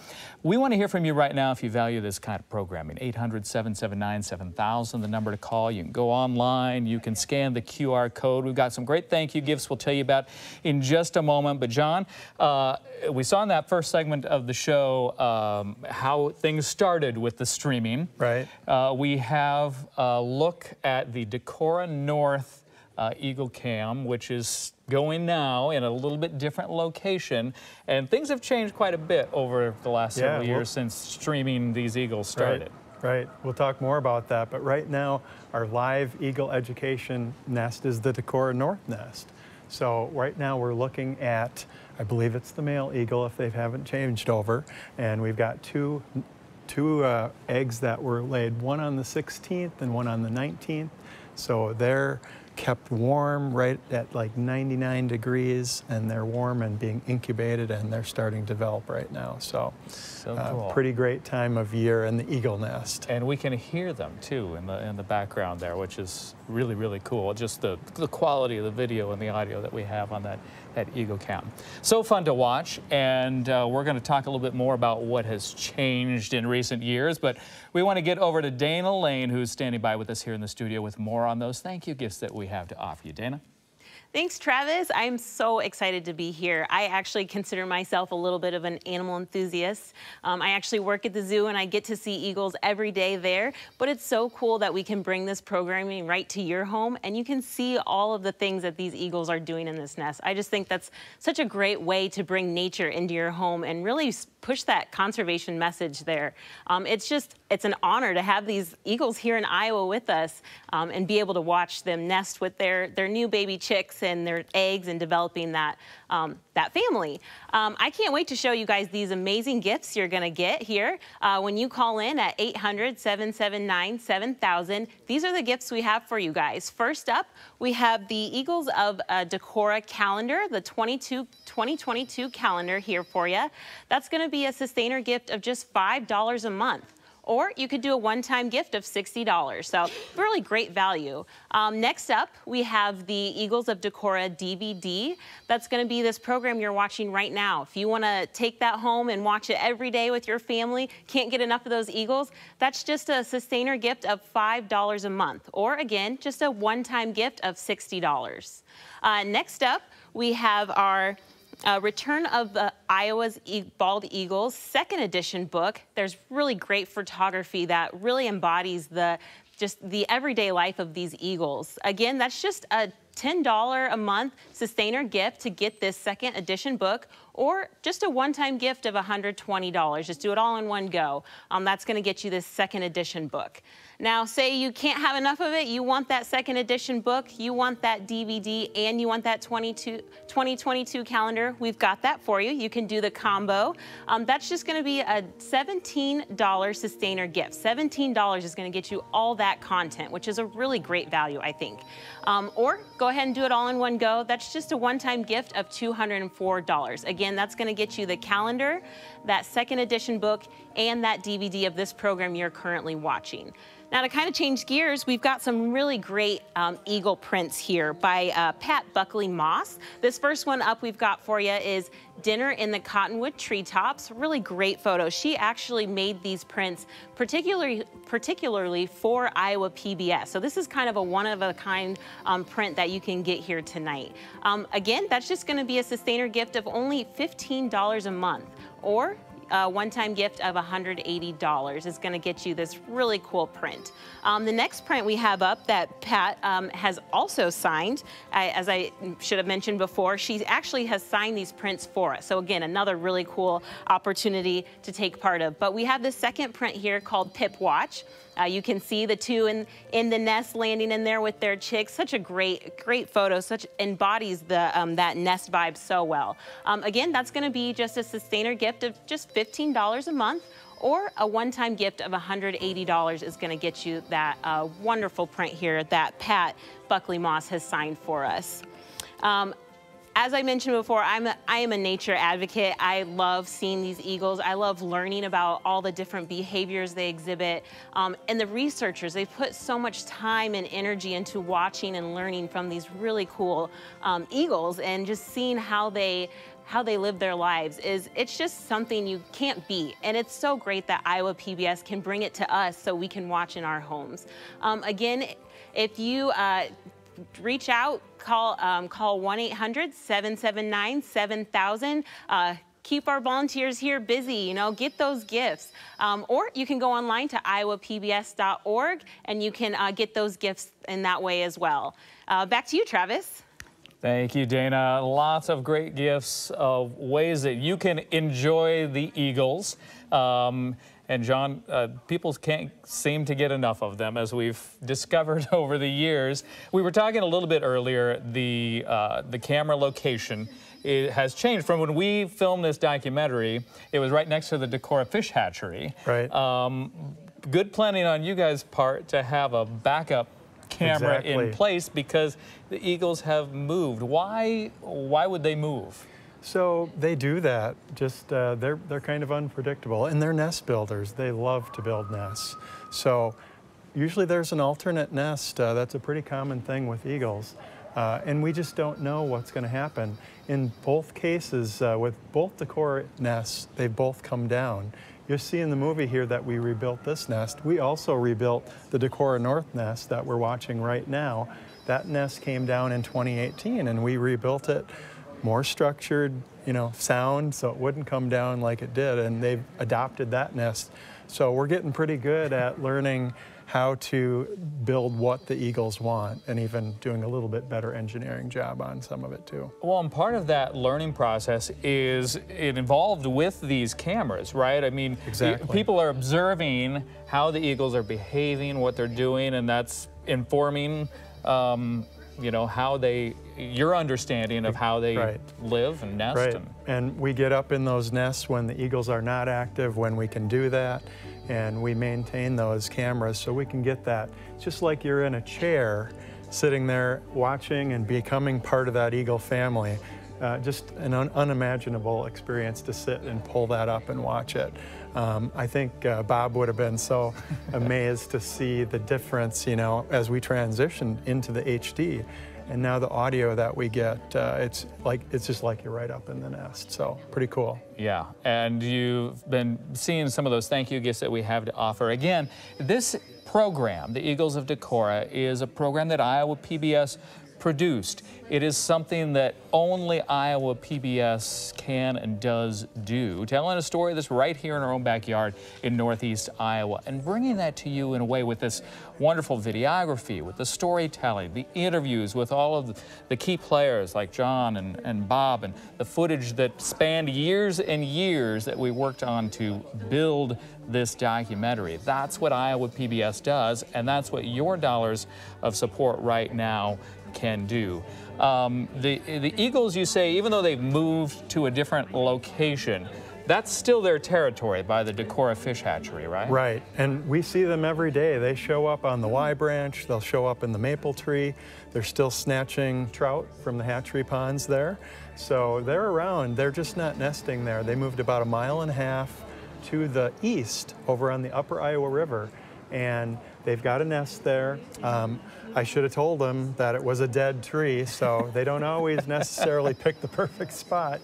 We want to hear from you right now if you value this kind of programming. 800-779-7000, the number to call. You can go online, you can scan the QR code. We've got some great thank you gifts we'll tell you about in just a moment. But John, we saw in that first segment of the show how things started with the streaming. Right. We have a look at the Decorah North Eagle Cam, which is going now in a little bit different location. And things have changed quite a bit over the last several years since streaming these eagles started. Right. We'll talk more about that. But right now, our live eagle education nest is the Decorah North nest. So right now we're looking at, I believe it's the male eagle if they haven't changed over. And we've got two eggs that were laid, one on the 16th and one on the 19th. So they're kept warm right at like 99 degrees, and they're warm and being incubated, and they're starting to develop right now. So cool. Pretty great time of year in the eagle nest. And we can hear them too in the background there, which is really, really cool. Just the quality of the video and the audio that we have on that eagle cam. So fun to watch, and we're going to talk a little bit more about what has changed in recent years, but we want to get over to Dana Lane, who's standing by with us here in the studio with more on those thank you gifts that we have to offer you. Dana? Thanks, Travis. I'm so excited to be here. I actually consider myself a little bit of an animal enthusiast. I actually work at the zoo and I get to see eagles every day there, but it's so cool that we can bring this programming right to your home and you can see all of the things that these eagles are doing in this nest. I just think that's such a great way to bring nature into your home and really push that conservation message there. It's an honor to have these eagles here in Iowa with us and be able to watch them nest with their new baby chicks and their eggs and developing that family. I can't wait to show you guys these amazing gifts you're gonna get here. When you call in at 800-779-7000, these are the gifts we have for you guys. First up, we have the Eagles of Decorah calendar, the 2022 calendar here for you. That's gonna be a sustainer gift of just $5 a month. Or you could do a one-time gift of $60. So really great value. Next up, we have the Eagles of Decorah DVD. That's going to be this program you're watching right now. If you want to take that home and watch it every day with your family, can't get enough of those eagles, that's just a sustainer gift of $5 a month. Or again, just a one-time gift of $60. Next up, we have our Return of the Iowa's Bald Eagles second edition book. There's really great photography that really embodies the everyday life of these eagles. Again, that's just a $10 a month sustainer gift to get this second edition book, or just a one-time gift of $120. Just do it all in one go. That's going to get you this second edition book. Now, say you can't have enough of it, you want that second edition book, you want that DVD, and you want that 2022 calendar, we've got that for you. You can do the combo. That's just going to be a $17 sustainer gift. $17 is going to get you all that content, which is a really great value, I think. Or go ahead and do it all in one go. That's just a one-time gift of $204. Again, that's going to get you the calendar, that second edition book, and that DVD of this program you're currently watching. Now to kind of change gears, we've got some really great eagle prints here by Pat Buckley Moss. This first one up we've got for you is Dinner in the Cottonwood Treetops. Really great photo. She actually made these prints particularly for Iowa PBS. So this is kind of a one-of-a-kind print that you can get here tonight. Again, that's just going to be a sustainer gift of only $15 a month, or a one-time gift of $180 is going to get you this really cool print. The next print we have up that Pat has also signed, as I should have mentioned before, she actually has signed these prints for us. So again, another really cool opportunity to take part of. But we have the second print here called Pip Watch. You can see the two in the nest landing in there with their chicks. Such a great photo. Such embodies the that nest vibe so well. Again, that's going to be just a sustainer gift of just $15 a month, or a one-time gift of $180 is going to get you that wonderful print here that Pat Buckley Moss has signed for us. As I mentioned before, I am a nature advocate. I love seeing these eagles. I love learning about all the different behaviors they exhibit. And the researchers, they've put so much time and energy into watching and learning from these really cool eagles, and just seeing how they live their lives it's just something you can't beat. And it's so great that Iowa PBS can bring it to us so we can watch in our homes. Again, if you reach out, call 1-800-779-7000. Keep our volunteers here busy, you know, get those gifts. Or you can go online to iowapbs.org and you can get those gifts in that way as well. Back to you, Travis. Thank you, Dana. Lots of great gifts of ways that you can enjoy the Eagles. And John, people can't seem to get enough of them, as we've discovered over the years. We were talking a little bit earlier, the camera location has changed from when we filmed this documentary. It was right next to the Decorah fish hatchery. Right. Good planning on you guys' part to have a backup camera in place, because the Eagles have moved. Why would they move? So they do that. Just they're kind of unpredictable, and they're nest builders. They love to build nests. So usually there's an alternate nest. That's a pretty common thing with eagles, and we just don't know what's going to happen. In both cases, with both Decorah nests, they've both come down. You'll see in the movie here that we rebuilt this nest. We also rebuilt the Decorah North nest that we're watching right now. That nest came down in 2018, and we rebuilt it more structured, you know, sound, so it wouldn't come down like it did, and they've adopted that nest. So we're getting pretty good at learning how to build what the eagles want, and even doing a little bit better engineering job on some of it too. Well, and part of that learning process is involved with these cameras, right? I mean, people are observing how the eagles are behaving, what they're doing, and that's informing you know, your understanding of how they live and nest. Right. And we get up in those nests when the eagles are not active, when we can do that, and we maintain those cameras so we can get that. It's just like you're in a chair sitting there watching and becoming part of that eagle family. Just an unimaginable experience to sit and pull that up and watch it. I think Bob would have been so amazed to see the difference, you know, as we transition into the HD. And now the audio that we get, it's just like you're right up in the nest. So pretty cool. Yeah, and you've been seeing some of those thank you gifts that we have to offer. Again, this program, the Eagles of Decorah, is a program that Iowa PBS produced. It is something that only Iowa PBS can and does do, telling a story that's right here in our own backyard in Northeast Iowa, and bringing that to you in a way with this wonderful videography, with the storytelling, the interviews with all of the key players like John and Bob, and the footage that spanned years and years that we worked on to build this documentary. That's what Iowa PBS does, and that's what your dollars of support right now can do. The Eagles, you say, even though they've moved to a different location, that's still their territory by the Decorah Fish Hatchery, right? Right, and we see them every day. They show up on the Y branch, they'll show up in the maple tree. They're still snatching trout from the hatchery ponds there. So they're around, they're just not nesting there. They moved about 1.5 miles to the east over on the upper Iowa River, and they've got a nest there. I should have told them that it was a dead tree, so they don't always necessarily pick the perfect spot,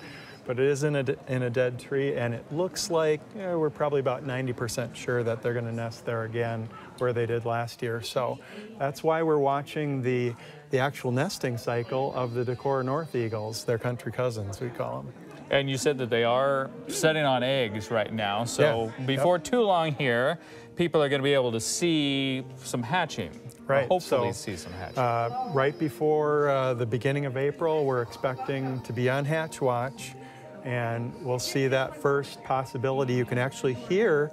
but it is in a dead tree, and it looks like we're probably about 90% sure that they're going to nest there again where they did last year. So that's why we're watching the actual nesting cycle of the Decorah North Eagles, their country cousins, we call them. And you said that they are setting on eggs right now, so before too long here, people are going to be able to see some hatching. Right. Hopefully see some hatching. Right before the beginning of April, we're expecting to be on hatch watch, and we'll see that first possibility. You can actually hear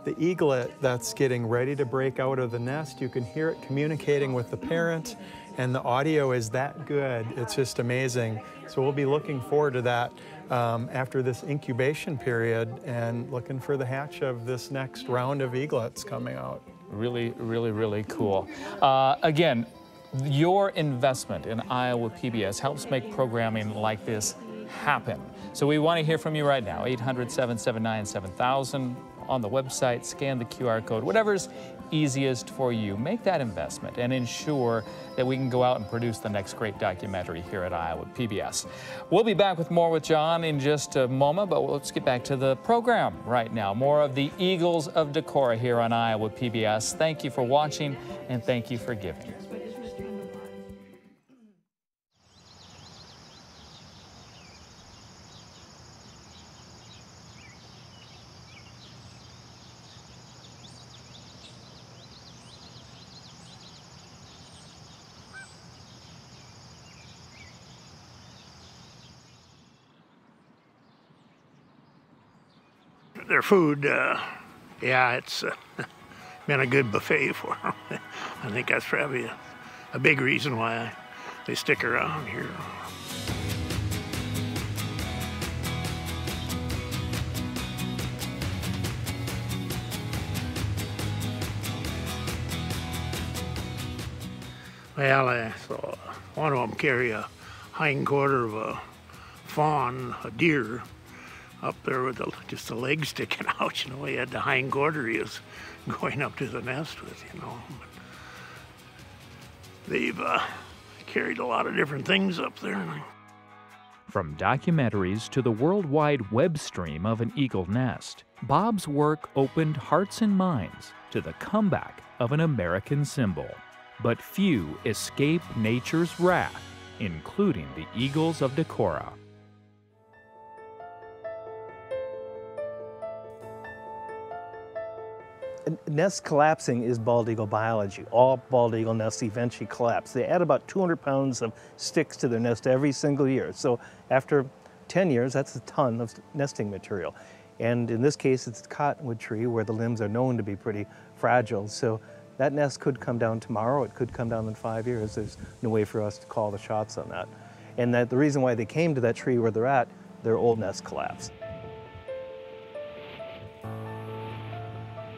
the eaglet that's getting ready to break out of the nest. You can hear it communicating with the parent, and the audio is that good. It's just amazing. So we'll be looking forward to that after this incubation period and looking for the hatch of this next round of eaglets coming out. Really, really, really cool. Again, your investment in Iowa PBS helps make programming like this happen. So we want to hear from you right now. 800-779-7000 on the website, scan the QR code, whatever's easiest for you. Make that investment and ensure that we can go out and produce the next great documentary here at Iowa PBS. We'll be back with more with John in just a moment, but let's get back to the program right now. More of the Eagles of Decorah here on Iowa PBS. Thank you for watching, and thank you for giving. Their food, yeah, it's been a good buffet for them. I think that's probably a big reason why they stick around here. Well, I saw one of them carry a hind quarter of a fawn, a deer, up there with just the leg sticking out. You know, he had the hind quarter he was going up to the nest with, you know. But they've carried a lot of different things up there. From documentaries to the worldwide web stream of an eagle nest, Bob's work opened hearts and minds to the comeback of an American symbol. But few escape nature's wrath, including the Eagles of Decorah. Nest collapsing is bald eagle biology. All bald eagle nests eventually collapse. They add about 200 pounds of sticks to their nest every single year. So after 10 years, that's a ton of nesting material. And in this case, it's a cottonwood tree where the limbs are known to be pretty fragile. So that nest could come down tomorrow. It could come down in 5 years. There's no way for us to call the shots on that. And that the reason why they came to that tree where they're at, their old nest collapsed.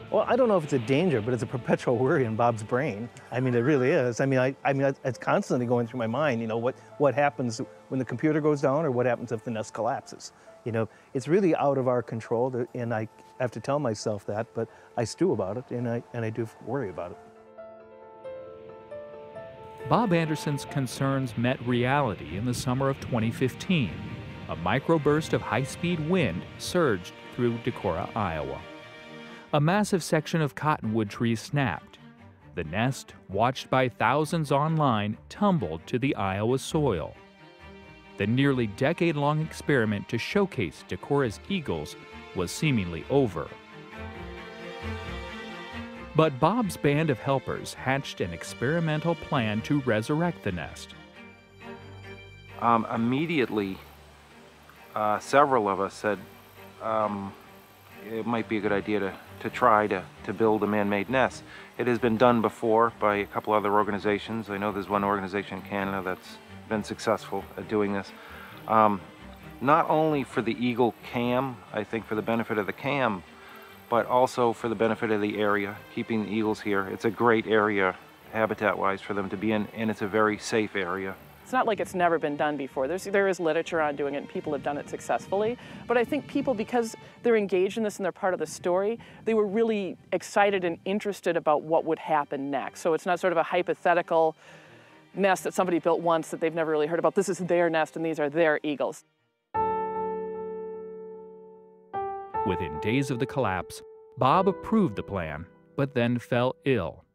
Well, I don't know if it's a danger, but it's a perpetual worry in Bob's brain. I mean, it really is. I mean, it's constantly going through my mind, you know, what happens when the computer goes down or what happens if the nest collapses. You know, it's really out of our control, and I have to tell myself that, but I stew about it, and I do worry about it. Bob Anderson's concerns met reality in the summer of 2015. A microburst of high-speed wind surged through Decorah, Iowa. A massive section of cottonwood trees snapped. The nest, watched by thousands online, tumbled to the Iowa soil. The nearly decade-long experiment to showcase Decorah's eagles was seemingly over. But Bob's band of helpers hatched an experimental plan to resurrect the nest. Immediately, several of us said it might be a good idea to try to build a man-made nest. It has been done before by a couple other organizations. I know there's one organization in Canada that's been successful at doing this. Not only for the eagle cam, I think for the benefit of the cam, but also for the benefit of the area, keeping the eagles here. It's a great area, habitat-wise, for them to be in, and it's a very safe area. It's not like it's never been done before. There is literature on doing it, and people have done it successfully. But I think people, because they're engaged in this and they're part of the story, they were really excited and interested about what would happen next. So it's not sort of a hypothetical nest that somebody built once that they've never really heard about. This is their nest and these are their eagles. Within days of the collapse, Bob approved the plan, but then fell ill.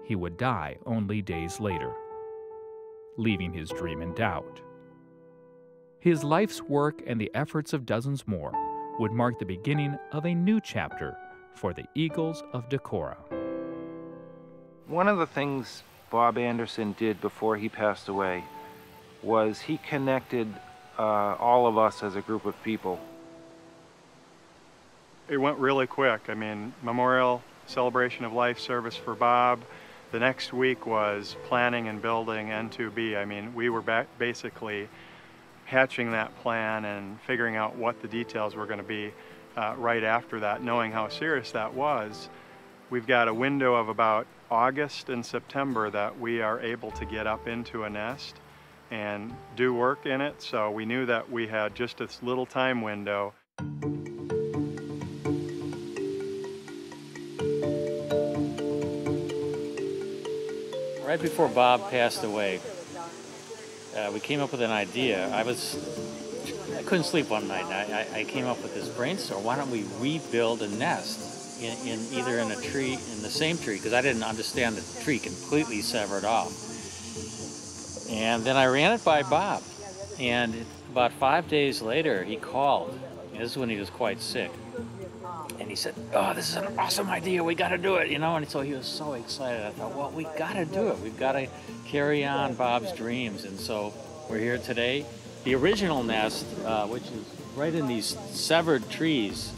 He would die only days later, leaving his dream in doubt. His life's work and the efforts of dozens more would mark the beginning of a new chapter for the Eagles of Decorah. One of the things Bob Anderson did before he passed away was he connected all of us as a group of people. It went really quick. I mean, memorial, celebration of life service for Bob. The next week was planning and building N2B. I mean, we were basically hatching that plan and figuring out what the details were going to be right after that, knowing how serious that was. We've got a window of about August and September that we are able to get up into a nest and do work in it, so we knew that we had just this little time window. Right before Bob passed away, we came up with an idea. I couldn't sleep one night, and I came up with this brainstorm. Why don't we rebuild a nest either in a tree, in the same tree, because I didn't understand that the tree completely severed off. And then I ran it by Bob, and about 5 days later, he called. And this is when he was quite sick. And he said, "Oh, this is an awesome idea. We got to do it," you know. And so he was so excited. I thought, well, we got to do it. We've got to carry on Bob's dreams. And so we're here today. The original nest, which is right in these severed trees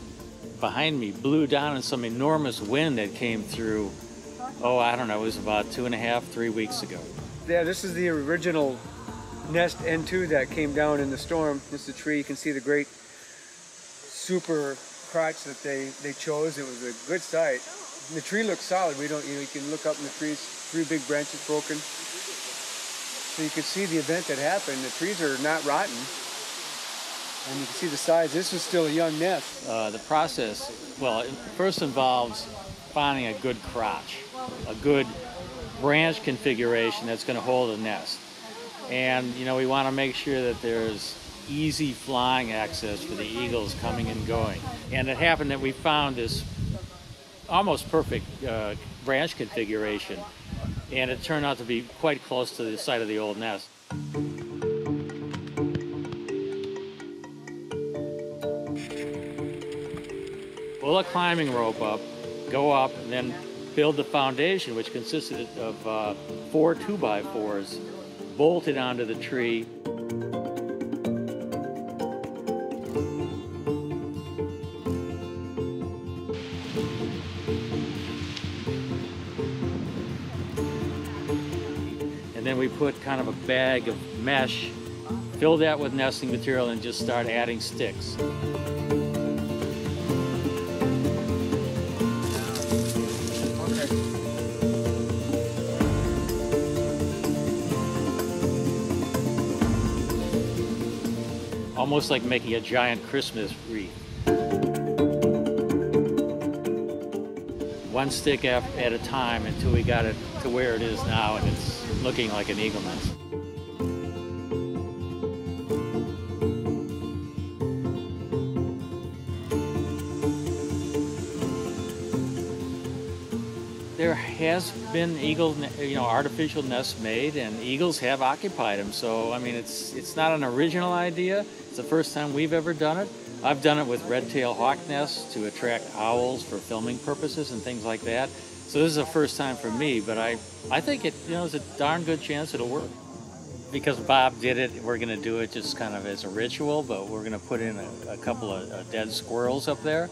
behind me, blew down in some enormous wind that came through. Oh, I don't know. It was about 2.5, 3 weeks ago. Yeah, this is the original nest N2 that came down in the storm. This is the tree. You can see the great super crotch that they chose. It was a good site. The tree looks solid. You can look up in the trees, 3 big branches broken. So you can see the event that happened. The trees are not rotten. And you can see the size. This is still a young nest. The process, well, it first involves finding a good crotch, a good branch configuration that's going to hold a nest. And, you know, we want to make sure that there's easy flying access for the eagles coming and going. And it happened that we found this almost perfect branch configuration, and it turned out to be quite close to the site of the old nest. Pull a climbing rope up, go up, and then build the foundation, which consisted of 4 2x4s bolted onto the tree. And then we put kind of a bag of mesh, fill that with nesting material, and just start adding sticks. Almost like making a giant Christmas wreath. One stick at a time until we got it to where it is now, and it's looking like an eagle nest. There has been artificial nests made, and eagles have occupied them. So I mean, it's not an original idea. It's the first time we've ever done it. I've done it with red-tailed hawk nests to attract owls for filming purposes and things like that. So this is a first time for me, but I think there's a darn good chance it'll work. Because Bob did it, we're going to do it just kind of as a ritual, but we're going to put in a couple of dead squirrels up there.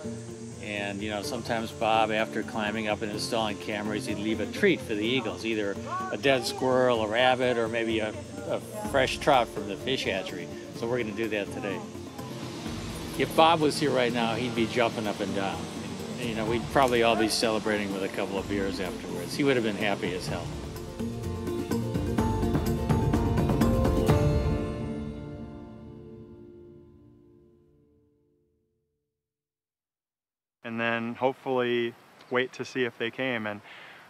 And, you know, sometimes Bob, after climbing up and installing cameras, he'd leave a treat for the eagles, either a dead squirrel, a rabbit, or maybe a fresh trout from the fish hatchery. So we're going to do that today. If Bob was here right now, he'd be jumping up and down. And, you know, we'd probably all be celebrating with a couple of beers afterwards. He would have been happy as hell. and then hopefully wait to see if they came. And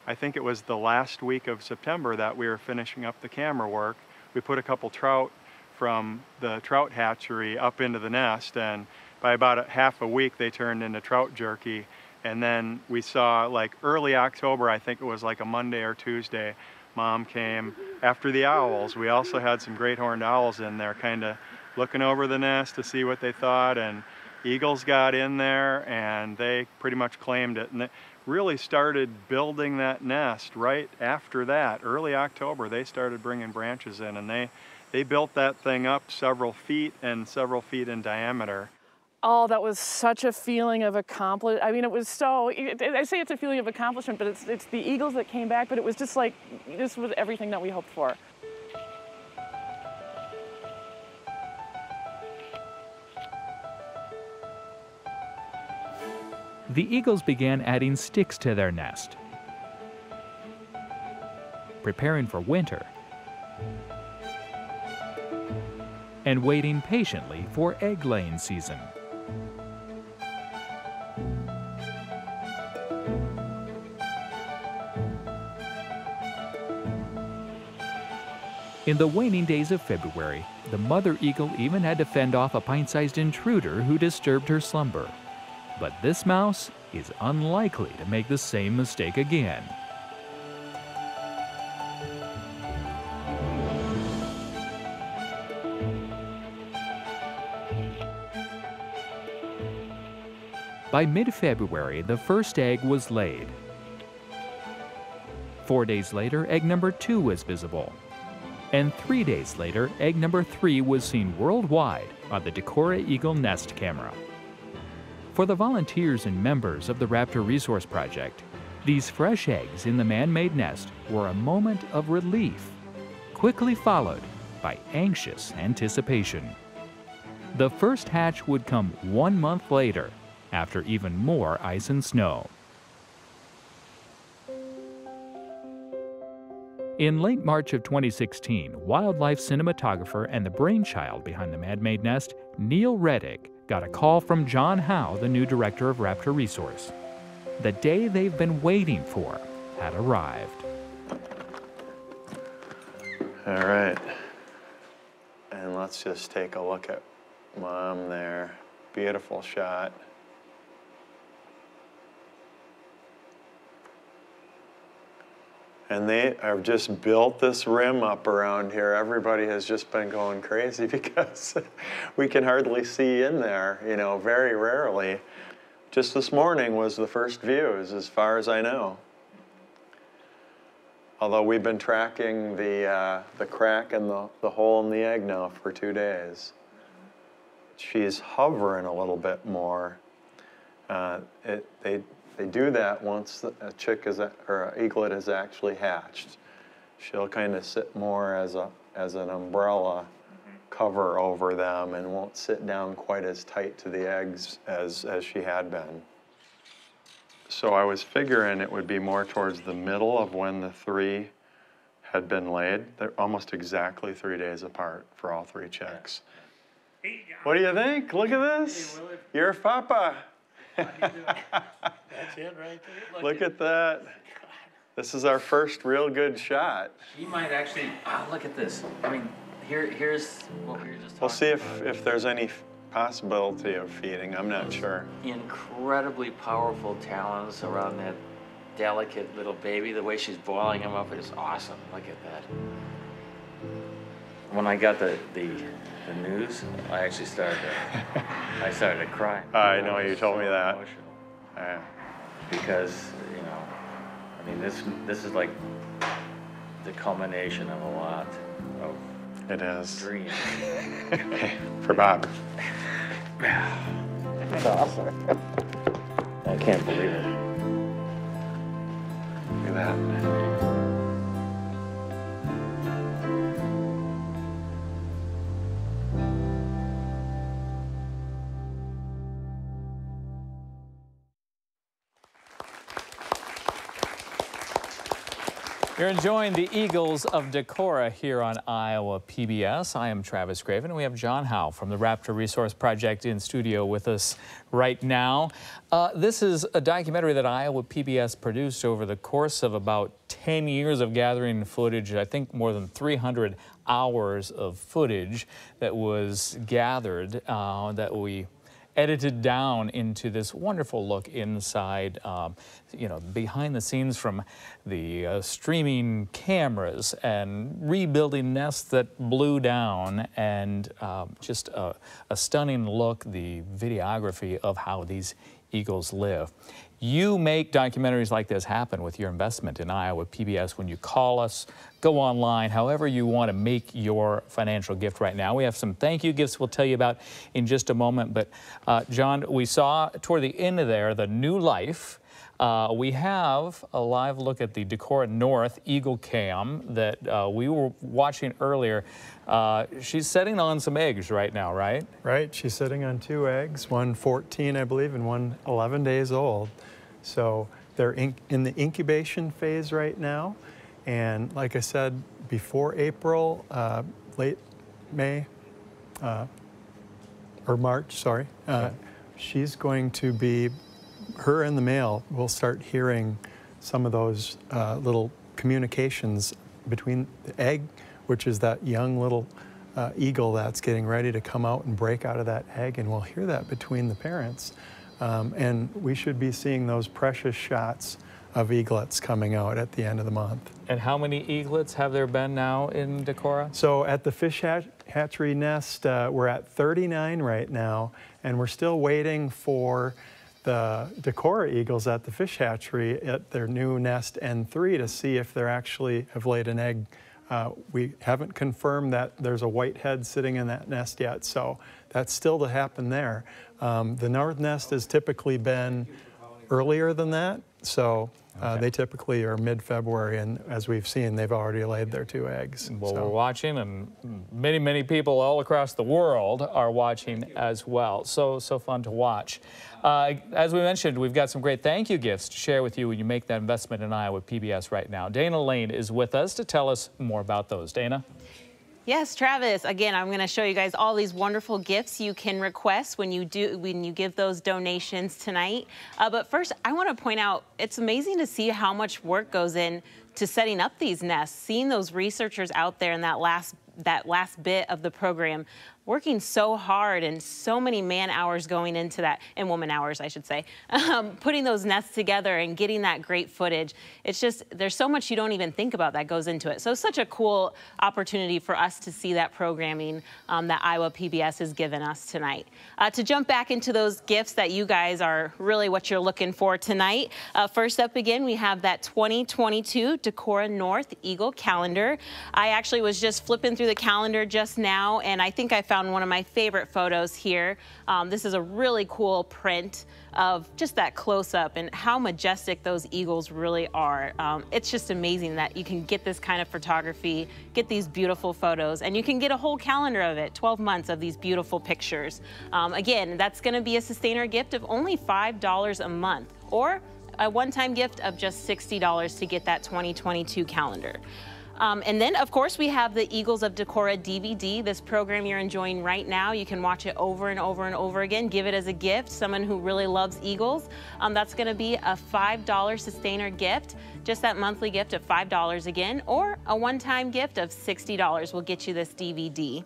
I think it was the last week of September that we were finishing up the camera work. We put a couple trout from the trout hatchery up into the nest, and by about half a week they turned into trout jerky. And then we saw, like, early October, I think it was like a Monday or Tuesday, Mom came after the owls. We also had some great horned owls in there kind of looking over the nest to see what they thought, and eagles got in there and they pretty much claimed it. And they really started building that nest right after that. Early October, they started bringing branches in, and they built that thing up several feet and several feet in diameter. Oh, that was such a feeling of accomplishment. I mean, it was so, I say it's a feeling of accomplishment, but it's the eagles that came back, but it was just like, this was everything that we hoped for. The eagles began adding sticks to their nest, preparing for winter, and waiting patiently for egg-laying season. In the waning days of February, the mother eagle even had to fend off a pint-sized intruder who disturbed her slumber. But this mouse is unlikely to make the same mistake again. By mid-February, the first egg was laid. 4 days later, egg number 2 was visible. And 3 days later, egg number 3 was seen worldwide on the Decorah Eagle Nest camera. For the volunteers and members of the Raptor Resource Project, these fresh eggs in the man-made nest were a moment of relief, quickly followed by anxious anticipation. The first hatch would come 1 month later, after even more ice and snow. In late March of 2016, wildlife cinematographer and the brainchild behind the man-made nest, Neil Reddick, got a call from John Howe, the new director of Raptor Resource. The day they've been waiting for had arrived. All right, and let's just take a look at Mom there. Beautiful shot. And they have just built this rim up around here. Everybody has just been going crazy because we can hardly see in there, you know, very rarely. Just this morning was the first views, as far as I know. Although we've been tracking the crack and the hole in the egg now for 2 days. She's hovering a little bit more. They do that once a chick or an eaglet is actually hatched. She'll kind of sit more as an umbrella cover over them and won't sit down quite as tight to the eggs as she had been. So I was figuring it would be more towards the middle of when the 3 had been laid. They're almost exactly 3 days apart for all 3 chicks. What do you think? Look at this. You're Papa. That's it right there. Look at that. This is our first real good shot. She might actually, look at this. I mean, here's what we were just talking about. We'll see if there's any possibility of feeding. I'm not sure. Incredibly powerful talons around that delicate little baby. The way she's boiling him up is awesome. Look at that. When I got the news, I actually started to cry. I know, you told me that. Because, you know, I mean, this is like the culmination of a lot of dreams. For Bob. That's awesome. I can't believe it. Look at that. You're enjoying the Eagles of Decorah here on Iowa PBS. I am Travis Graven. We have John Howe from the Raptor Resource Project in studio with us right now. This is a documentary that Iowa PBS produced over the course of about 10 years of gathering footage. I think more than 300 hours of footage that was gathered that we edited down into this wonderful look inside, you know, behind the scenes from the streaming cameras and rebuilding nests that blew down, and just a stunning look, the videography of how these eagles live. You make documentaries like this happen with your investment in Iowa PBS when you call us, go online, however you want to make your financial gift right now. We have some thank you gifts we'll tell you about in just a moment. But John, we saw toward the end of there the new life. We have a live look at the Decorah North Eagle Cam that we were watching earlier. She's setting on some eggs right now, right? Right, she's sitting on 2 eggs, one 14, I believe, and one 11 days old. So they're in the incubation phase right now. And like I said, before April, late May, or March, sorry, she's going to be, her and the male will start hearing some of those little communications between the egg, which is that young little eagle that's getting ready to come out and break out of that egg, and we'll hear that between the parents. And we should be seeing those precious shots of eaglets coming out at the end of the month. And how many eaglets have there been now in Decorah? So at the fish hatchery nest, we're at 39 right now, and we're still waiting for the Decorah Eagles at the fish hatchery at their new nest N3 to see if they actually have laid an egg. We haven't confirmed that there's a white head sitting in that nest yet, so that's still to happen there. The north nest has typically been earlier than that, so they typically are mid-February, and as we've seen, they've already laid their 2 eggs. Well, we're watching, and many, many people all across the world are watching as well. So fun to watch. As we mentioned, we've got some great thank you gifts to share with you when you make that investment in Iowa PBS right now. Dana Lane is with us to tell us more about those. Dana? Yes, Travis. Again, I'm going to show you guys all these wonderful gifts you can request when you give those donations tonight. But first, I want to point out it's amazing to see how much work goes in to setting up these nests. Seeing those researchers out there in that last bit of the program working so hard, and so many man hours going into that, and woman hours, I should say, putting those nests together and getting that great footage. It's just, there's so much you don't even think about that goes into it. So such a cool opportunity for us to see that programming that Iowa PBS has given us tonight. To jump back into those gifts that you guys are really what you're looking for tonight. First up again, we have that 2022 Decorah North Eagle calendar. I actually was just flipping through the calendar just now, and I think I found one of my favorite photos here. This is a really cool print of just that close-up and how majestic those eagles really are. It's just amazing that you can get this kind of photography, get these beautiful photos, and you can get a whole calendar of it, 12 months of these beautiful pictures. Again, that's going to be a sustainer gift of only $5 a month, or a one-time gift of just $60 to get that 2022 calendar. And then, of course, we have the Eagles of Decorah DVD. This program you're enjoying right now, you can watch it over and over and over again. Give it as a gift, someone who really loves eagles. That's going to be a $5 sustainer gift, just that monthly gift of $5 again, or a one-time gift of $60 will get you this DVD.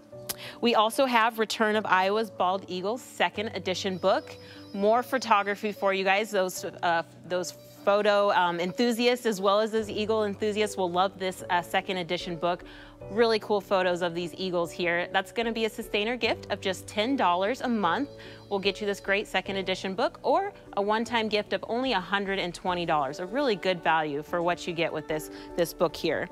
We also have Return of Iowa's Bald Eagles 2nd edition book. More photography for you guys. Those photo enthusiasts as well as those eagle enthusiasts will love this 2nd edition book. Really cool photos of these eagles here. That's going to be a sustainer gift of just $10 a month. We'll get you this great 2nd edition book, or a one-time gift of only $120. A really good value for what you get with this book here.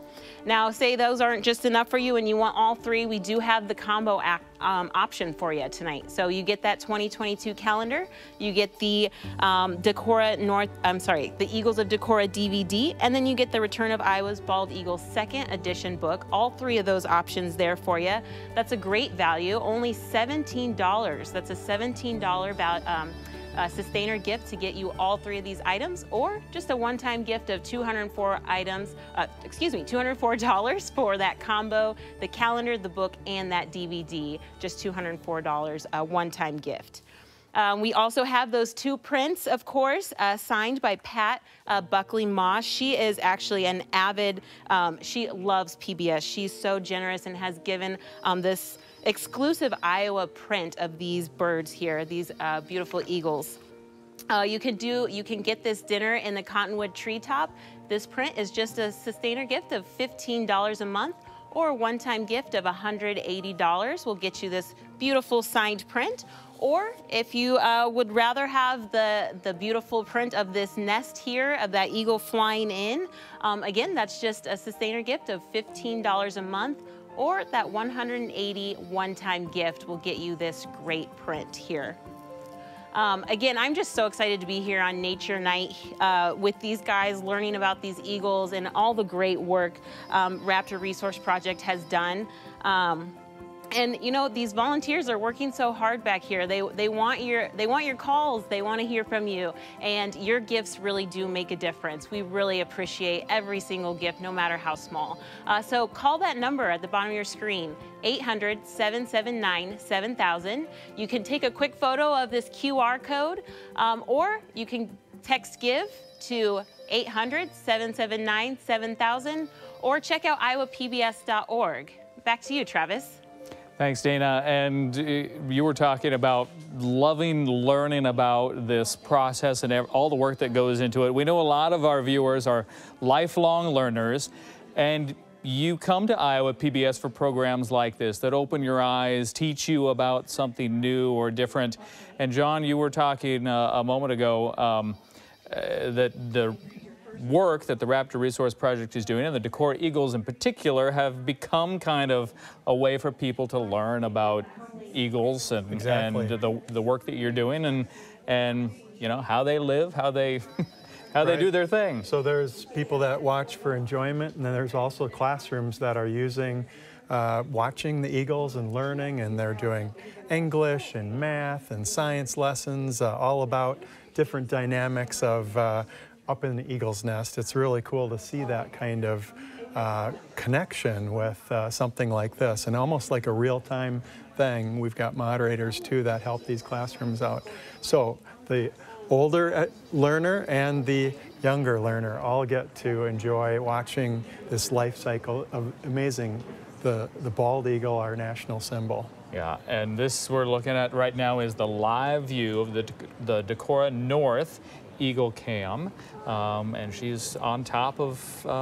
Now, say those aren't just enough for you and you want all 3, we do have the combo option for you tonight. So you get that 2022 calendar, you get the the Eagles of Decorah DVD, and then you get the Return of Iowa's Bald Eagles 2nd edition book. All 3 of those options there for you. That's a great value, only $17. That's a $17 sustainer gift to get you all 3 of these items, or just a one-time gift of $204 for that combo, the calendar, the book, and that DVD, just $204, a one-time gift. We also have those 2 prints, of course, signed by Pat Buckley Moss. She is actually an avid, she loves PBS. She's so generous and has given this exclusive Iowa print of these birds here, these beautiful eagles. You can get this dinner in the Cottonwood treetop. This print is just a sustainer gift of $15 a month, or a one-time gift of $180 will get you this beautiful signed print. Or if you would rather have the beautiful print of this nest here of that eagle flying in, again, that's just a sustainer gift of $15 a month, or that $180 one-time gift will get you this great print here. Again, I'm just so excited to be here on Nature Night with these guys, learning about these eagles and all the great work Raptor Resource Project has done. And you know, these volunteers are working so hard back here. They want your calls. They want to hear from you, and your gifts really do make a difference. We really appreciate every single gift, no matter how small. So call that number at the bottom of your screen, 800-779-7000. You can take a quick photo of this QR code, or you can text GIVE to 800-779-7000, or check out iowapbs.org. Back to you, Travis. Thanks, Dana. And you were talking about learning about this process and all the work that goes into it. We know a lot of our viewers are lifelong learners, and you come to Iowa PBS for programs like this that open your eyes, teach you about something new or different. And John, you were talking a moment ago that the work that the Raptor Resource Project is doing, and the Decorah Eagles in particular, have become kind of a way for people to learn about eagles and, and the work that you're doing, and you know, how they live, how they they do their thing. So there's people that watch for enjoyment, and then there's also classrooms that are using watching the eagles and learning, and they're doing English and math and science lessons, all about different dynamics of up in the eagle's nest. It's really cool to see that kind of connection with something like this, and almost like a real-time thing. We've got moderators too that help these classrooms out. So the older learner and the younger learner all get to enjoy watching this life cycle of amazing, the bald eagle, our national symbol. Yeah, and this we're looking at right now is the live view of the Decorah North Eagle Cam, and she's on top of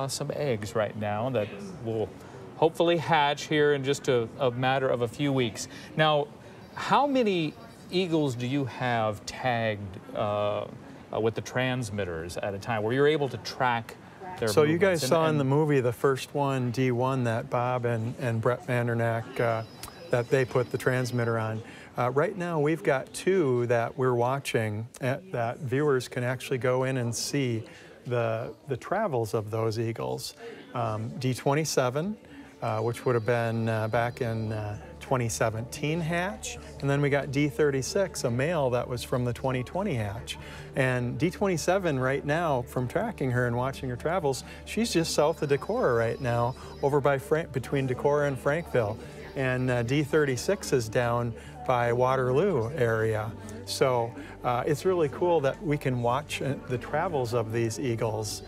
some eggs right now that will hopefully hatch here in just a matter of a few weeks. Now, how many eagles do you have tagged with the transmitters at a time, where you're able to track their movements? You guys saw in the movie the first one, D1, that Bob and Brett Vandernack, that they put the transmitter on. Right now we've got 2 that we're watching that viewers can actually go in and see the travels of those eagles. D27, which would have been back in 2017 hatch, and then we got D36, a male that was from the 2020 hatch. And D27 right now, from tracking her and watching her travels, she's just south of Decorah right now, over by between Decorah and Frankville. And D36 is down by Waterloo area. So it's really cool that we can watch the travels of these eagles,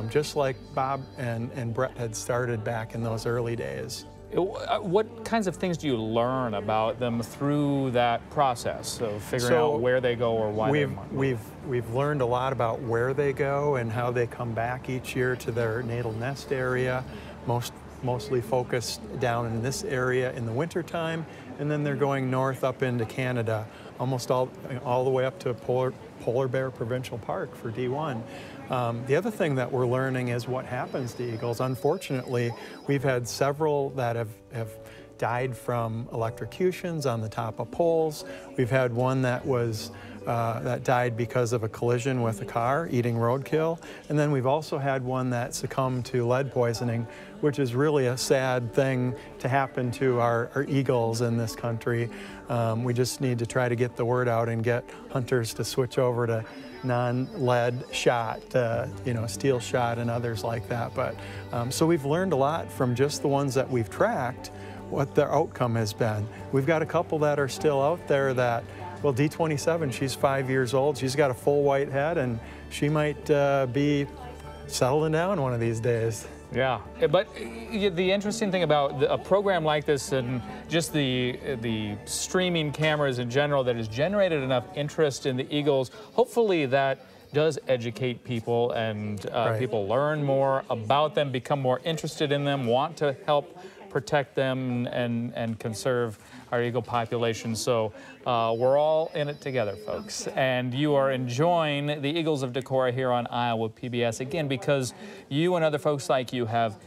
just like Bob and Brett had started back in those early days. What kinds of things do you learn about them through that process of figuring out where they go or why they might? We've learned a lot about where they go and how they come back each year to their natal nest area, mostly focused down in this area in the wintertime, and then they're going north up into Canada, almost all the way up to Polar Bear Provincial Park for D1. The other thing that we're learning is what happens to eagles. Unfortunately, we've had several that have died from electrocutions on the top of poles. We've had one that was that died because of a collision with a car, eating roadkill. And then we've also had one that succumbed to lead poisoning, which is really a sad thing to happen to our eagles in this country. We just need to try to get the word out and get hunters to switch over to non-lead shot, you know, steel shot and others like that. But so we've learned a lot from just the ones that we've tracked, what their outcome has been. We've got a couple that are still out there that, well, D27, she's 5 years old. She's got a full white head, and she might be settling down one of these days. Yeah, but the interesting thing about a program like this and just the streaming cameras in general that has generated enough interest in the eagles, hopefully that does educate people and people learn more about them, become more interested in them, want to help protect them and conserve our eagle population. So we're all in it together, folks. And you are enjoying the Eagles of Decorah here on Iowa PBS, again, because you and other folks like you have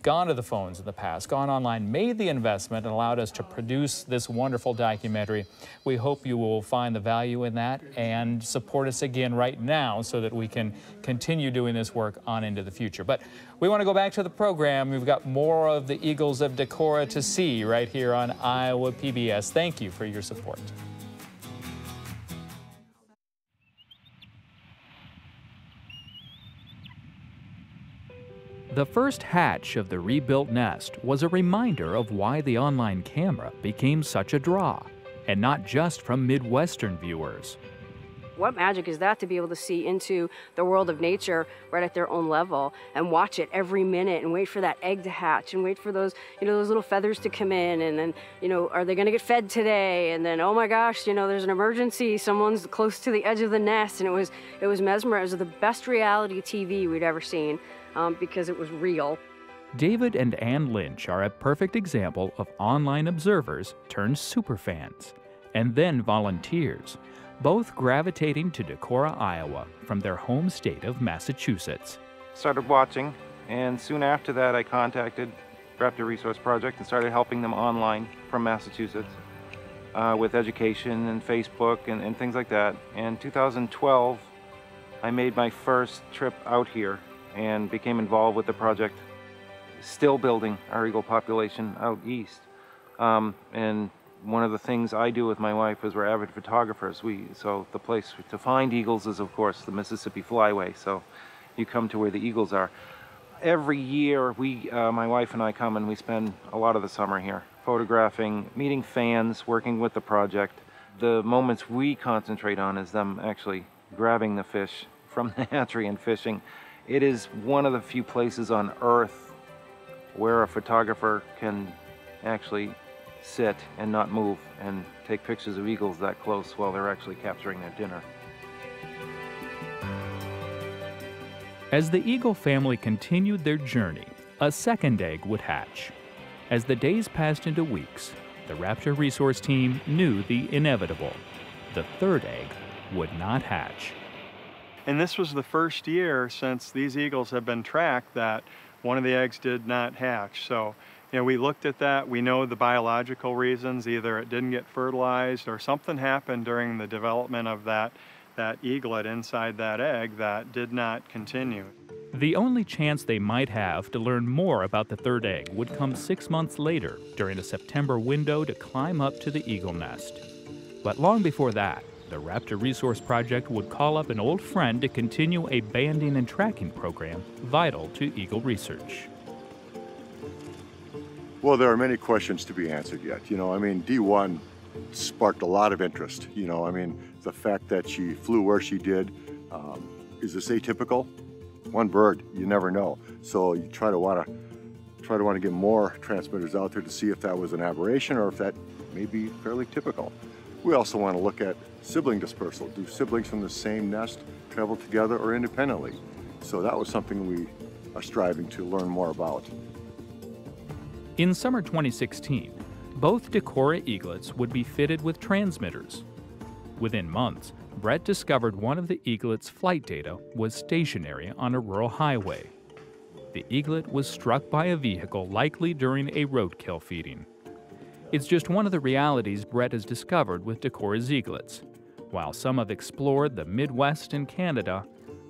gone to the phones in the past, gone online, made the investment, and allowed us to produce this wonderful documentary. We hope you will find the value in that and support us again right now so that we can continue doing this work on into the future. But we want to go back to the program. We've got more of the Eagles of Decorah to see right here on Iowa PBS. Thank you for your support. The first hatch of the rebuilt nest was a reminder of why the online camera became such a draw, and not just from Midwestern viewers. What magic is that to be able to see into the world of nature right at their own level and watch it every minute and wait for that egg to hatch and wait for those, you know, those little feathers to come in, and then, you know, are they going to get fed today? And then, oh my gosh, you know, there's an emergency, someone's close to the edge of the nest, and it was mesmerizing. It was the best reality TV we'd ever seen because it was real. David and Ann Lynch are a perfect example of online observers turned superfans, and then volunteers, both gravitating to Decorah, Iowa from their home state of Massachusetts. Started watching, and soon after that I contacted Raptor Resource Project and started helping them online from Massachusetts with education and Facebook and things like that. In 2012, I made my first trip out here and became involved with the project, still building our eagle population out east. And one of the things I do with my wife is we're avid photographers. So the place to find eagles is, of course, the Mississippi Flyway. So you come to where the eagles are. Every year, my wife and I come and we spend a lot of the summer here, photographing, meeting fans, working with the project. The moments we concentrate on is them actually grabbing the fish from the hatchery and fishing. It is one of the few places on Earth where a photographer can actually sit and not move and take pictures of eagles that close while they're actually capturing their dinner. As the eagle family continued their journey, a second egg would hatch. As the days passed into weeks, the Raptor Resource team knew the inevitable. The third egg would not hatch. And this was the first year since these eagles have been tracked that one of the eggs did not hatch. So, you know, we looked at that. We know the biological reasons. Either it didn't get fertilized or something happened during the development of that eaglet inside that egg that did not continue. The only chance they might have to learn more about the third egg would come 6 months later during a September window to climb up to the eagle nest. But long before that, the Raptor Resource Project would call up an old friend to continue a banding and tracking program vital to eagle research. Well, there are many questions to be answered yet. You know, I mean, D1 sparked a lot of interest. You know, I mean, the fact that she flew where she did, is this atypical? One bird, you never know. So you try to want to get more transmitters out there to see if that was an aberration or if that may be fairly typical. We also want to look at sibling dispersal. Do siblings from the same nest travel together or independently? So that was something we are striving to learn more about. In summer 2016, both Decorah eaglets would be fitted with transmitters. Within months, Brett discovered one of the eaglet's flight data was stationary on a rural highway. The eaglet was struck by a vehicle, likely during a roadkill feeding. It's just one of the realities Brett has discovered with Decorah's eaglets. While some have explored the Midwest and Canada,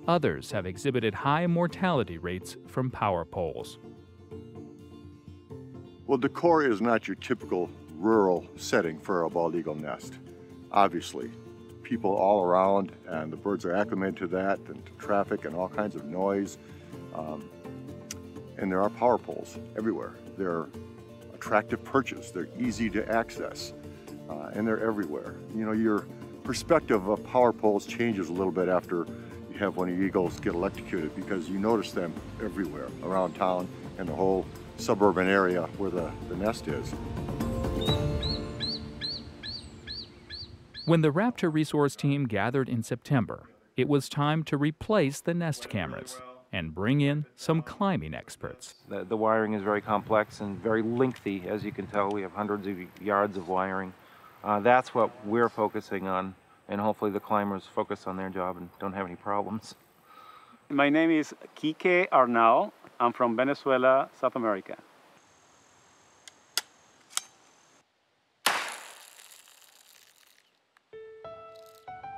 others have exhibited high mortality rates from power poles. Well, Decorah is not your typical rural setting for a bald eagle nest, obviously. People all around, and the birds are acclimated to that, and to traffic and all kinds of noise. And there are power poles everywhere. They're attractive perches, they're easy to access, and they're everywhere. You know, your perspective of power poles changes a little bit after you have one of your eagles get electrocuted, because you notice them everywhere around town and the whole suburban area where the nest is. When the Raptor Resource team gathered in September, it was time to replace the nest cameras and bring in some climbing experts. The wiring is very complex and very lengthy, as you can tell. We have hundreds of yards of wiring. That's what we're focusing on, and hopefully the climbers focus on their job and don't have any problems. My name is Quique Arnal. I'm from Venezuela, South America.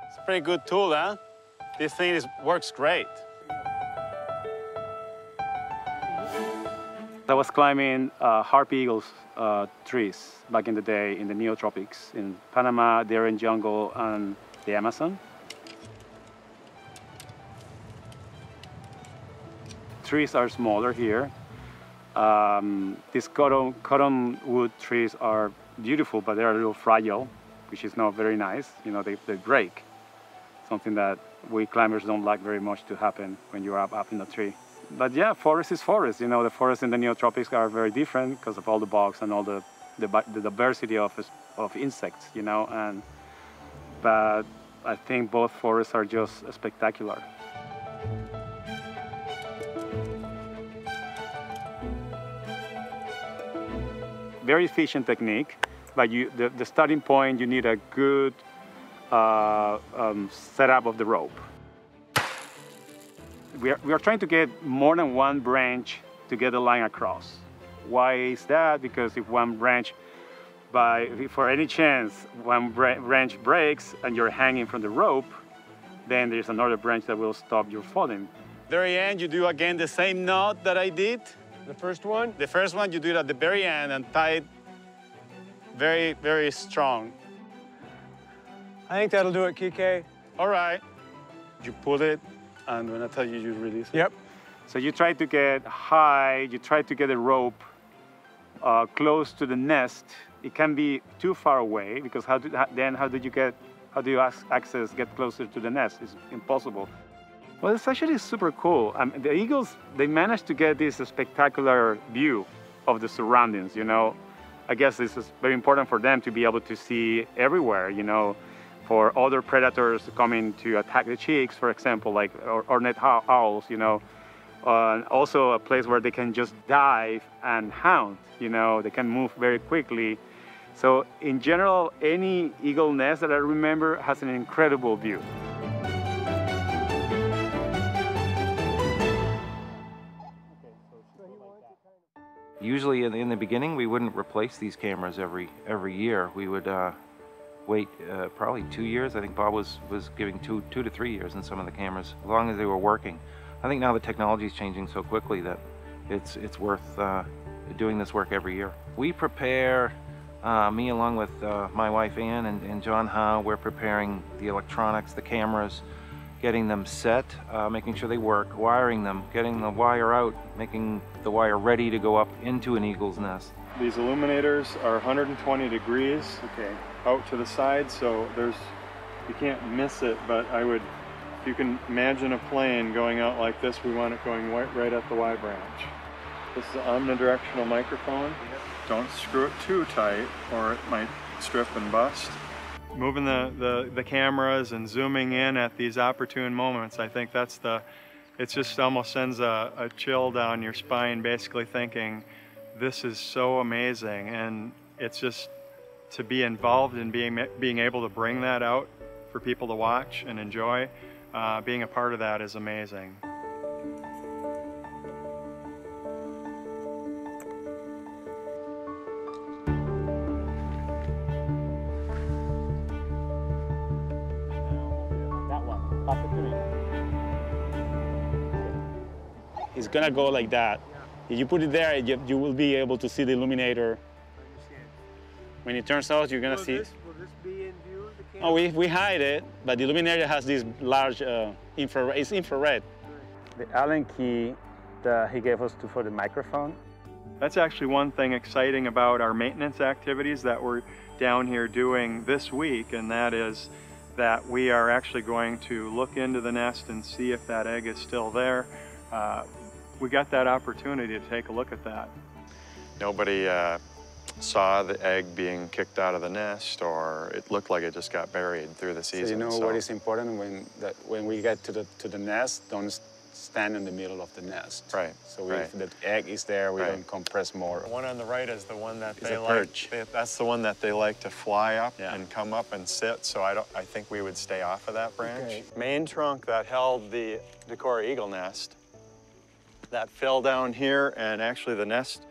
It's a pretty good tool, huh? This thing works great. I was climbing harp eagles trees back in the day in the neotropics in Panama, Darien Jungle, and the Amazon. Trees are smaller here. These cottonwood trees are beautiful, but they're a little fragile, which is not very nice. You know, they break. Something that we climbers don't like very much to happen when you're up in a tree. But yeah, forest is forest. You know, the forests in the neotropics are very different because of all the bugs and all the diversity of insects, you know. But I think both forests are just spectacular. Very efficient technique, but the starting point, you need a good setup of the rope. We are trying to get more than one branch to get the line across. Why is that? Because if one branch, for any chance, one branch breaks and you're hanging from the rope, then there's another branch that will stop your falling. Very end, you do again the same knot that I did. The first one? The first one, you do it at the very end and tie it very, very strong. I think that'll do it, Kike. All right. You pull it, and when I tell you, you release it. Yep. So you try to get high, you try to get the rope close to the nest. It can be too far away, because how do you access, get closer to the nest? It's impossible. Well, it's actually super cool. The eagles, they managed to get this spectacular view of the surroundings, you know. I guess this is very important for them to be able to see everywhere, you know, for other predators coming to attack the chicks, for example, like hornet owls, you know. Also a place where they can just dive and hunt, you know, they can move very quickly. So in general, any eagle nest that I remember has an incredible view. Usually in the beginning, we wouldn't replace these cameras every year. We would wait probably 2 years. I think Bob was giving two to 3 years in some of the cameras, as long as they were working. I think now the technology is changing so quickly that it's worth doing this work every year. We prepare, me along with my wife Ann and John Howe, we're preparing the electronics, the cameras, getting them set, making sure they work, wiring them, getting the wire out, making the wire ready to go up into an eagle's nest. These illuminators are 120 degrees out to the side, so you can't miss it, but if you can imagine a plane going out like this, we want it going right at the Y branch. This is an omnidirectional microphone. Don't screw it too tight or it might strip and bust. Moving the cameras and zooming in at these opportune moments, I think it just almost sends a chill down your spine, basically thinking, this is so amazing. And it's just to be involved in being able to bring that out for people to watch and enjoy, being a part of that is amazing. It's gonna go like that. If you put it there, you will be able to see the illuminator. When it turns out, you're gonna see. Will this be in view of the camera? Oh, we hide it, but the illuminator has this large infrared. It's infrared. The Allen key that he gave us for the microphone. That's actually one thing exciting about our maintenance activities that we're down here doing this week, and that is that we are actually going to look into the nest and see if that egg is still there. We got that opportunity to take a look at that. Nobody saw the egg being kicked out of the nest, or it looked like it just got buried through the season. So you know what is important when we get to the nest, don't stand in the middle of the nest. Right. So if the egg is there, we don't compress more. The one on the right is the one that they like. That's the one that they like to fly up and come up and sit. So I think we would stay off of that branch. Okay. Main trunk that held the Decorah eagle nest, that fell down here, and actually the nest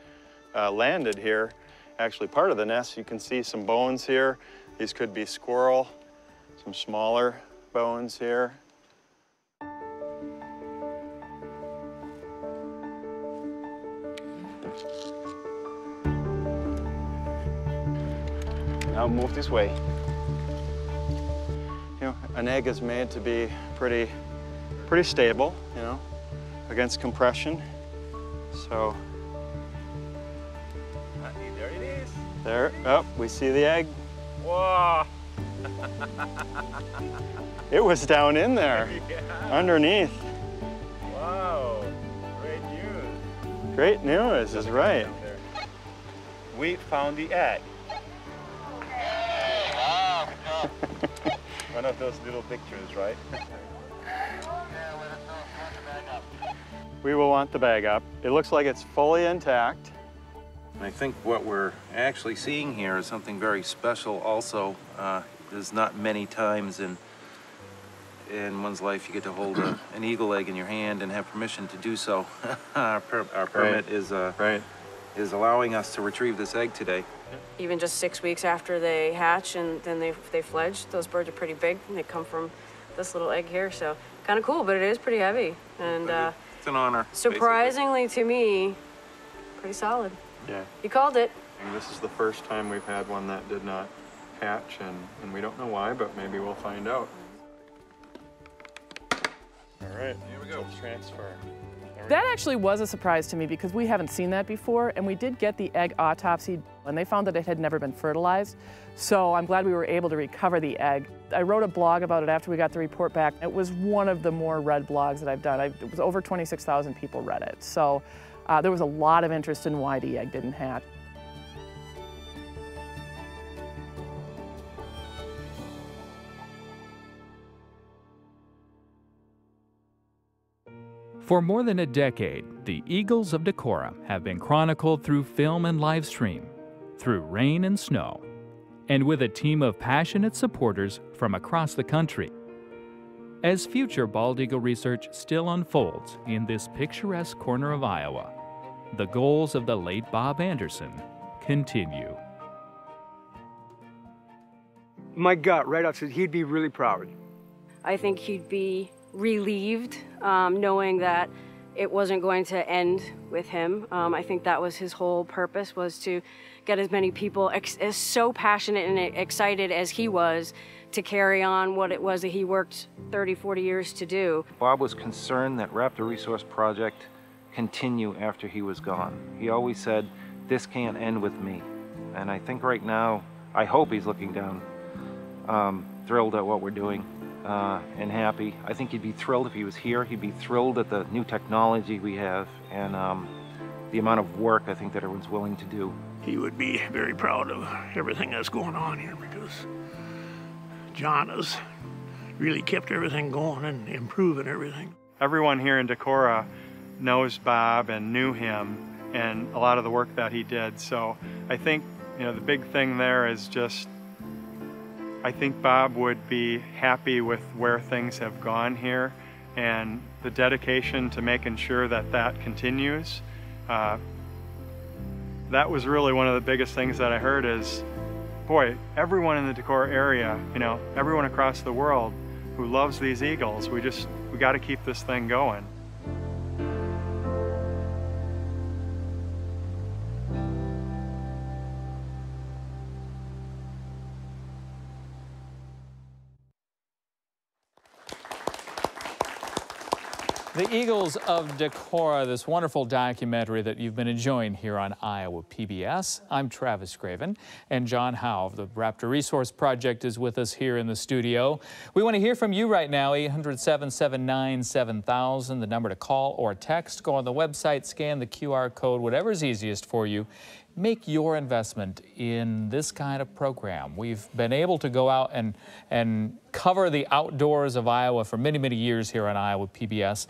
landed here. Actually, part of the nest, you can see some bones here. These could be squirrel, some smaller bones here. Now move this way. You know, an egg is made to be pretty stable, you know, against compression. So there it is. There, oh, we see the egg. Whoa! It was down in there, underneath. Wow, great news. Great news is right. We found the egg. One of those little pictures, right? We will want the bag up. It looks like it's fully intact. I think what we're actually seeing here is something very special also. There's not many times in one's life you get to hold an eagle egg in your hand and have permission to do so. Our permit is allowing us to retrieve this egg today. Even just 6 weeks after they hatch and then they fledge, those birds are pretty big and they come from this little egg here, so kind of cool, but it is pretty heavy. And it's an honor. Surprisingly to me, pretty solid. Yeah. You called it. And this is the first time we've had one that did not hatch, and we don't know why, but maybe we'll find out. All right, here we go. Transfer. That actually was a surprise to me because we haven't seen that before, and we did get the egg autopsied, and they found that it had never been fertilized. So I'm glad we were able to recover the egg. I wrote a blog about it after we got the report back. It was one of the more read blogs that I've done. It was over 26,000 people read it. So there was a lot of interest in why the egg didn't hatch. For more than a decade, the Eagles of Decorah have been chronicled through film and live stream, through rain and snow, and with a team of passionate supporters from across the country. As future bald eagle research still unfolds in this picturesque corner of Iowa, the goals of the late Bob Anderson continue. My gut right off says he'd be really proud. I think he'd be relieved knowing that it wasn't going to end with him. I think that was his whole purpose, was to get as many people as so passionate and excited as he was to carry on what it was that he worked 30, 40 years to do. Bob was concerned that Raptor Resource Project continue after he was gone. He always said, this can't end with me. And I think right now, I hope he's looking down, thrilled at what we're doing. And happy. I think he'd be thrilled if he was here. He'd be thrilled at the new technology we have and the amount of work I think that everyone's willing to do. He would be very proud of everything that's going on here because John has really kept everything going and improving everything. Everyone here in Decorah knows Bob and knew him and a lot of the work that he did. So I think, you know, the big thing there is just I think Bob would be happy with where things have gone here and the dedication to making sure that that continues. That was really one of the biggest things that I heard is, boy, everyone in the Decorah area, you know, everyone across the world who loves these eagles, we got to keep this thing going. The Eagles of Decorah, this wonderful documentary that you've been enjoying here on Iowa PBS. I'm Travis Craven, and John Howe of the Raptor Resource Project is with us here in the studio. We want to hear from you right now, 800-779-7000, the number to call or text. Go on the website, scan the QR code, whatever's easiest for you. Make your investment in this kind of program. We've been able to go out and cover the outdoors of Iowa for many, many years here on Iowa PBS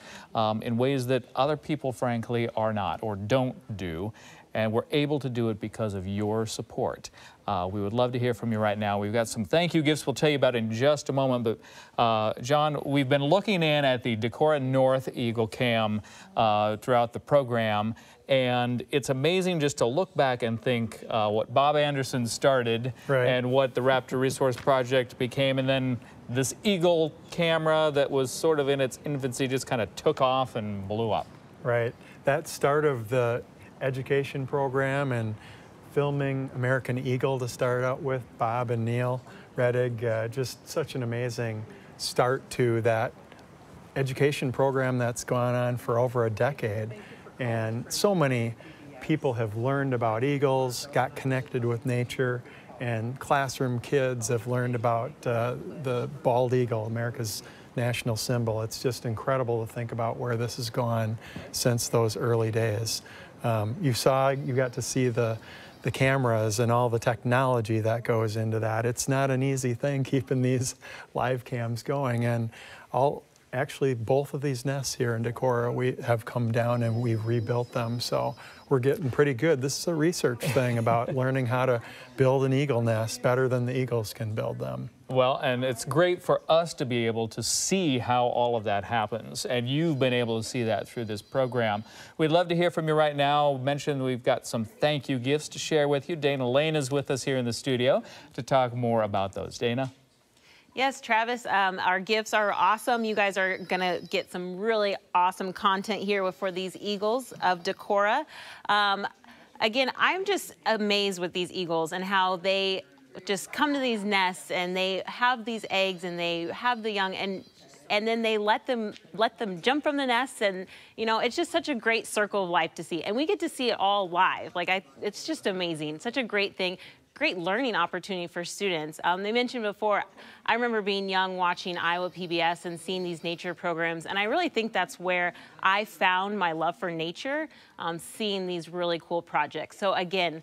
in ways that other people, frankly, are not or don't do. And we're able to do it because of your support. We would love to hear from you right now. We've got some thank you gifts we'll tell you about in just a moment. But John, we've been looking in at the Decorah North Eagle Cam throughout the program. And it's amazing just to look back and think what Bob Anderson started and what the Raptor Resource Project became. And then this Eagle camera that was sort of in its infancy just kind of took off and blew up. Right. That start of the education program and filming American Eagle to start out with, Bob and Neil Reddig, just such an amazing start to that education program that's gone on for over a decade. And so many people have learned about eagles, got connected with nature, and classroom kids have learned about the bald eagle, America's national symbol. It's just incredible to think about where this has gone since those early days. You got to see the cameras and all the technology that goes into that. It's not an easy thing keeping these live cams going. And actually, both of these nests here in Decorah, we have come down and we've rebuilt them. So we're getting pretty good. This is a research thing about learning how to build an eagle nest better than the eagles can build them. Well, and it's great for us to be able to see how all of that happens. And you've been able to see that through this program. We'd love to hear from you right now. Mentioned we've got some thank you gifts to share with you. Dana Lane is with us here in the studio to talk more about those. Dana? Yes, Travis, our gifts are awesome. You guys are going to get some really awesome content here for these Eagles of Decorah. Again, I'm just amazed with these eagles and how they just come to these nests and they have these eggs and they have the young and then they let them jump from the nests, and you know, it's just such a great circle of life to see, and we get to see it all live. It's just amazing, such a great thing. Great learning opportunity for students. They mentioned before, I remember being young watching Iowa PBS and seeing these nature programs, and I really think that's where I found my love for nature, seeing these really cool projects. So again,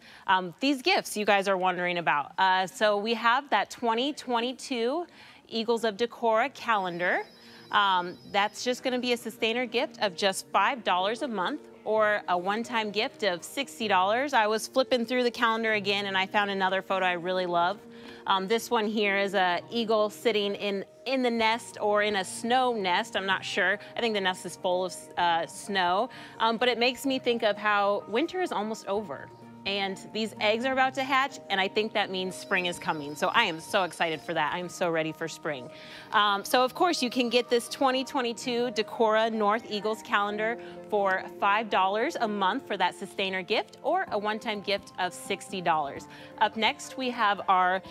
these gifts you guys are wondering about. So we have that 2022 Eagles of Decorah calendar. That's just gonna be a sustainer gift of just $5 a month, or a one-time gift of $60. I was flipping through the calendar again and I found another photo I really love. This one here is an eagle sitting in the nest or in a snow nest, I'm not sure. I think the nest is full of snow, but it makes me think of how winter is almost over. And these eggs are about to hatch, and I think that means spring is coming. So I am so excited for that. I am so ready for spring. So of course you can get this 2022 Decorah North Eagles calendar for $5 a month for that sustainer gift, or a one-time gift of $60. Up next, we have our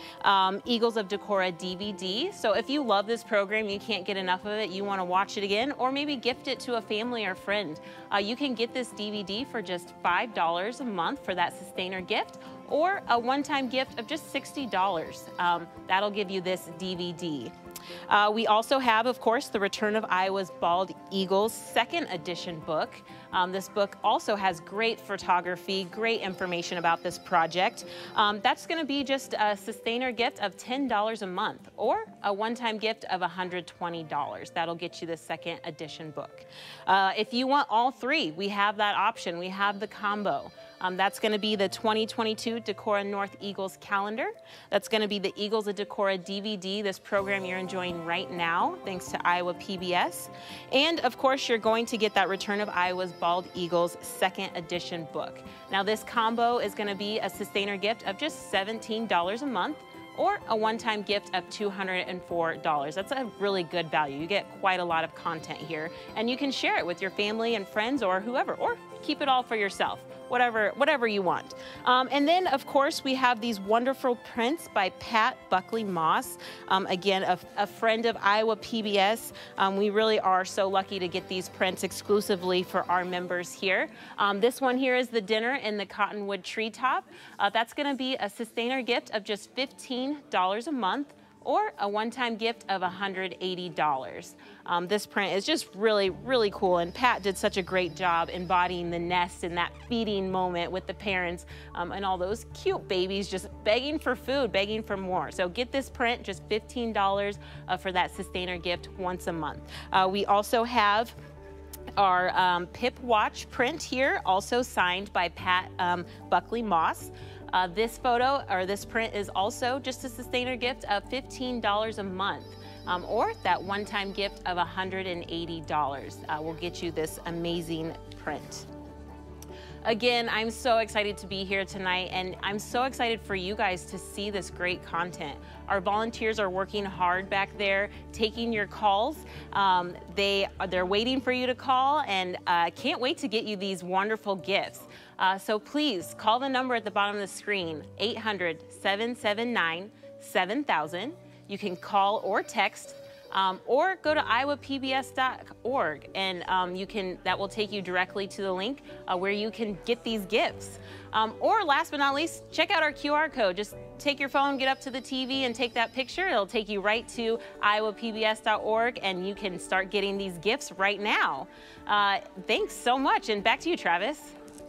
Eagles of Decorah DVD. So if you love this program, you can't get enough of it, you want to watch it again, or maybe gift it to a family or friend, you can get this DVD for just $5 a month for that sustainer gift, or a one-time gift of just $60. That'll give you this DVD. We also have, of course, The Return of Iowa's Bald Eagles second edition book. This book also has great photography, great information about this project. That's going to be just a sustainer gift of $10 a month, or a one-time gift of $120. That'll get you the second edition book. If you want all three, we have that option. We have the combo. That's going to be the 2022 Decorah North Eagles calendar. That's going to be the Eagles of Decorah DVD, this program you're enjoying right now, thanks to Iowa PBS. And of course, you're going to get that Return of Iowa's Bald Eagles second edition book. Now this combo is going to be a sustainer gift of just $17 a month, or a one-time gift of $204. That's a really good value. You get quite a lot of content here, and you can share it with your family and friends or whoever, or keep it all for yourself. whatever you want. And then, of course, we have these wonderful prints by Pat Buckley Moss. Again, a friend of Iowa PBS. We really are so lucky to get these prints exclusively for our members here. This one here is the dinner in the cottonwood treetop. That's going to be a sustainer gift of just $15 a month, or a one-time gift of $180. This print is just really, really cool, and Pat did such a great job embodying the nest and that feeding moment with the parents and all those cute babies just begging for food, begging for more. So get this print, just $15 for that sustainer gift once a month. We also have our Pip Watch print here, also signed by Pat Buckley Moss. This photo, or this print, is also just a sustainer gift of $15 a month, or that one-time gift of $180 will get you this amazing print. Again, I'm so excited to be here tonight, and I'm so excited for you guys to see this great content. Our volunteers are working hard back there, taking your calls. They're waiting for you to call, and can't wait to get you these wonderful gifts. So please call the number at the bottom of the screen, 800-779-7000. You can call or text, or go to iowapbs.org, and that will take you directly to the link where you can get these gifts. Or last but not least, check out our QR code. Just take your phone, get up to the TV, and take that picture. It'll take you right to iowapbs.org, and you can start getting these gifts right now. Thanks so much, and back to you, Travis.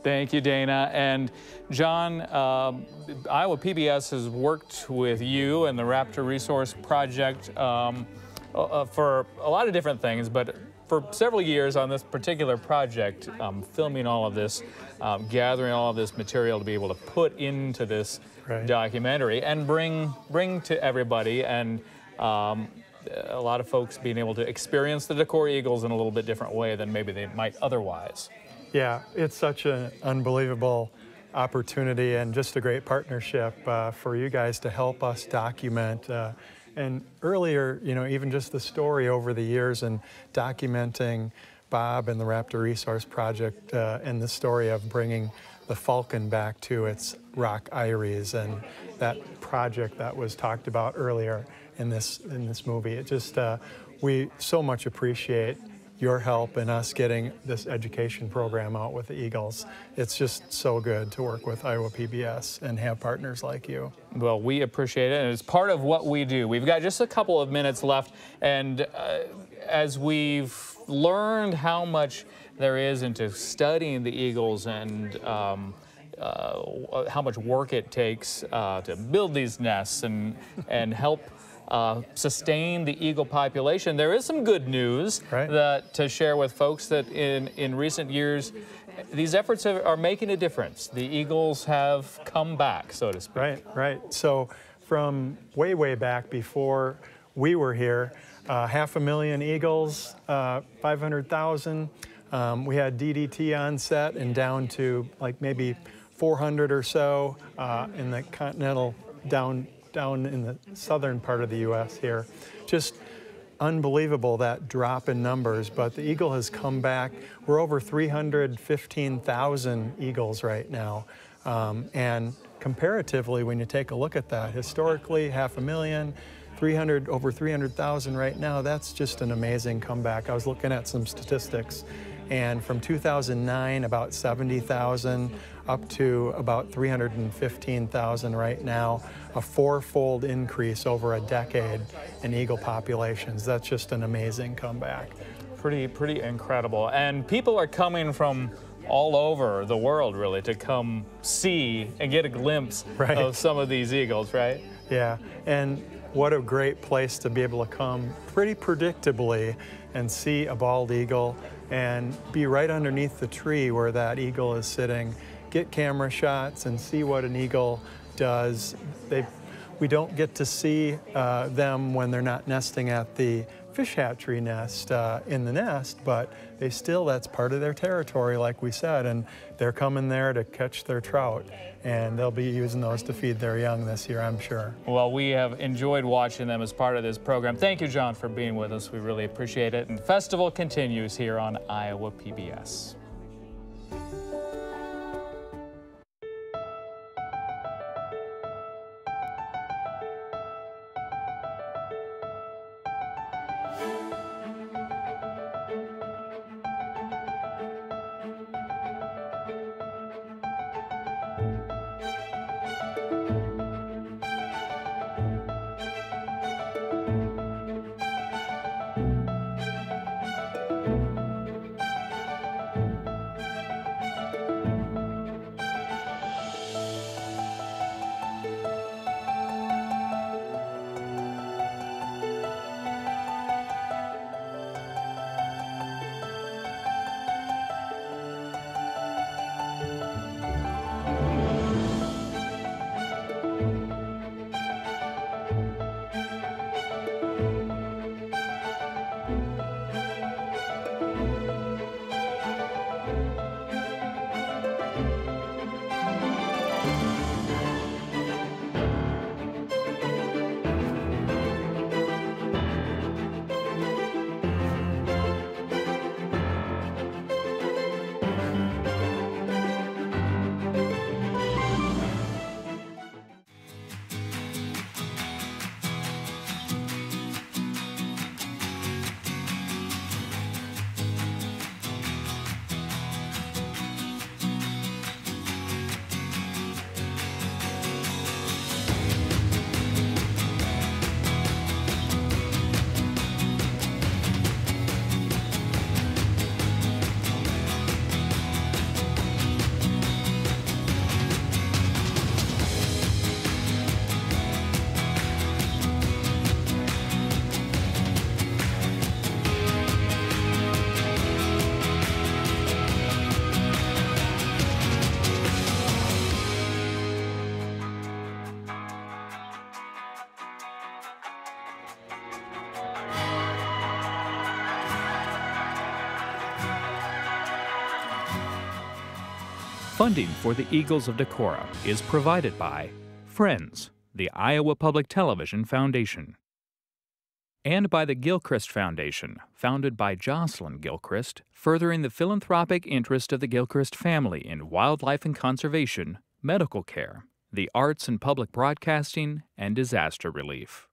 Thank you, Dana. And John, Iowa PBS has worked with you and the Raptor Resource Project for a lot of different things, but for several years on this particular project, filming all of this, gathering all of this material to be able to put into this documentary and bring to everybody, and a lot of folks being able to experience the Decorah Eagles in a little bit different way than maybe they might otherwise. Yeah, it's such an unbelievable opportunity and just a great partnership for you guys to help us document. And earlier, you know, even just the story over the years and documenting Bob and the Raptor Resource Project and the story of bringing the falcon back to its rock eyries, and that project that was talked about earlier in this movie. It just, we so much appreciate your help in us getting this education program out with the Eagles. It's just so good to work with Iowa PBS and have partners like you. Well, we appreciate it, and it's part of what we do. We've got just a couple of minutes left, and as we've learned how much there is into studying the Eagles and how much work it takes to build these nests and help sustain the eagle population. There is some good news to share with folks, that in recent years, these efforts are making a difference. The eagles have come back, so to speak. Right. So from way back before we were here, 500,000 eagles, 500,000. We had DDT on set and down to like maybe 400 or so in the continental down in the southern part of the U.S. here. Just unbelievable, that drop in numbers, but the eagle has come back. We're over 315,000 eagles right now. And comparatively, when you take a look at that, historically, 500,000, over 300,000 right now, that's just an amazing comeback. I was looking at some statistics, and from 2009, about 70,000 up to about 315,000 right now, a four-fold increase over a decade in eagle populations. That's just an amazing comeback. Pretty incredible. And people are coming from all over the world, really, to come see and get a glimpse of some of these eagles, right? Yeah, and what a great place to be able to come pretty predictably and see a bald eagle and be right underneath the tree where that eagle is sitting, get camera shots and see what an eagle does. We don't get to see them when they're not nesting at the fish hatchery nest in the nest, but that's part of their territory, like we said, and they're coming there to catch their trout, and they'll be using those to feed their young this year, I'm sure. Well, we have enjoyed watching them as part of this program. Thank you, John, for being with us. We really appreciate it, and the festival continues here on Iowa PBS. Funding for the Eagles of Decorah is provided by Friends, the Iowa Public Television Foundation, and by the Gilchrist Foundation, founded by Jocelyn Gilchrist, furthering the philanthropic interest of the Gilchrist family in wildlife and conservation, medical care, the arts and public broadcasting, and disaster relief.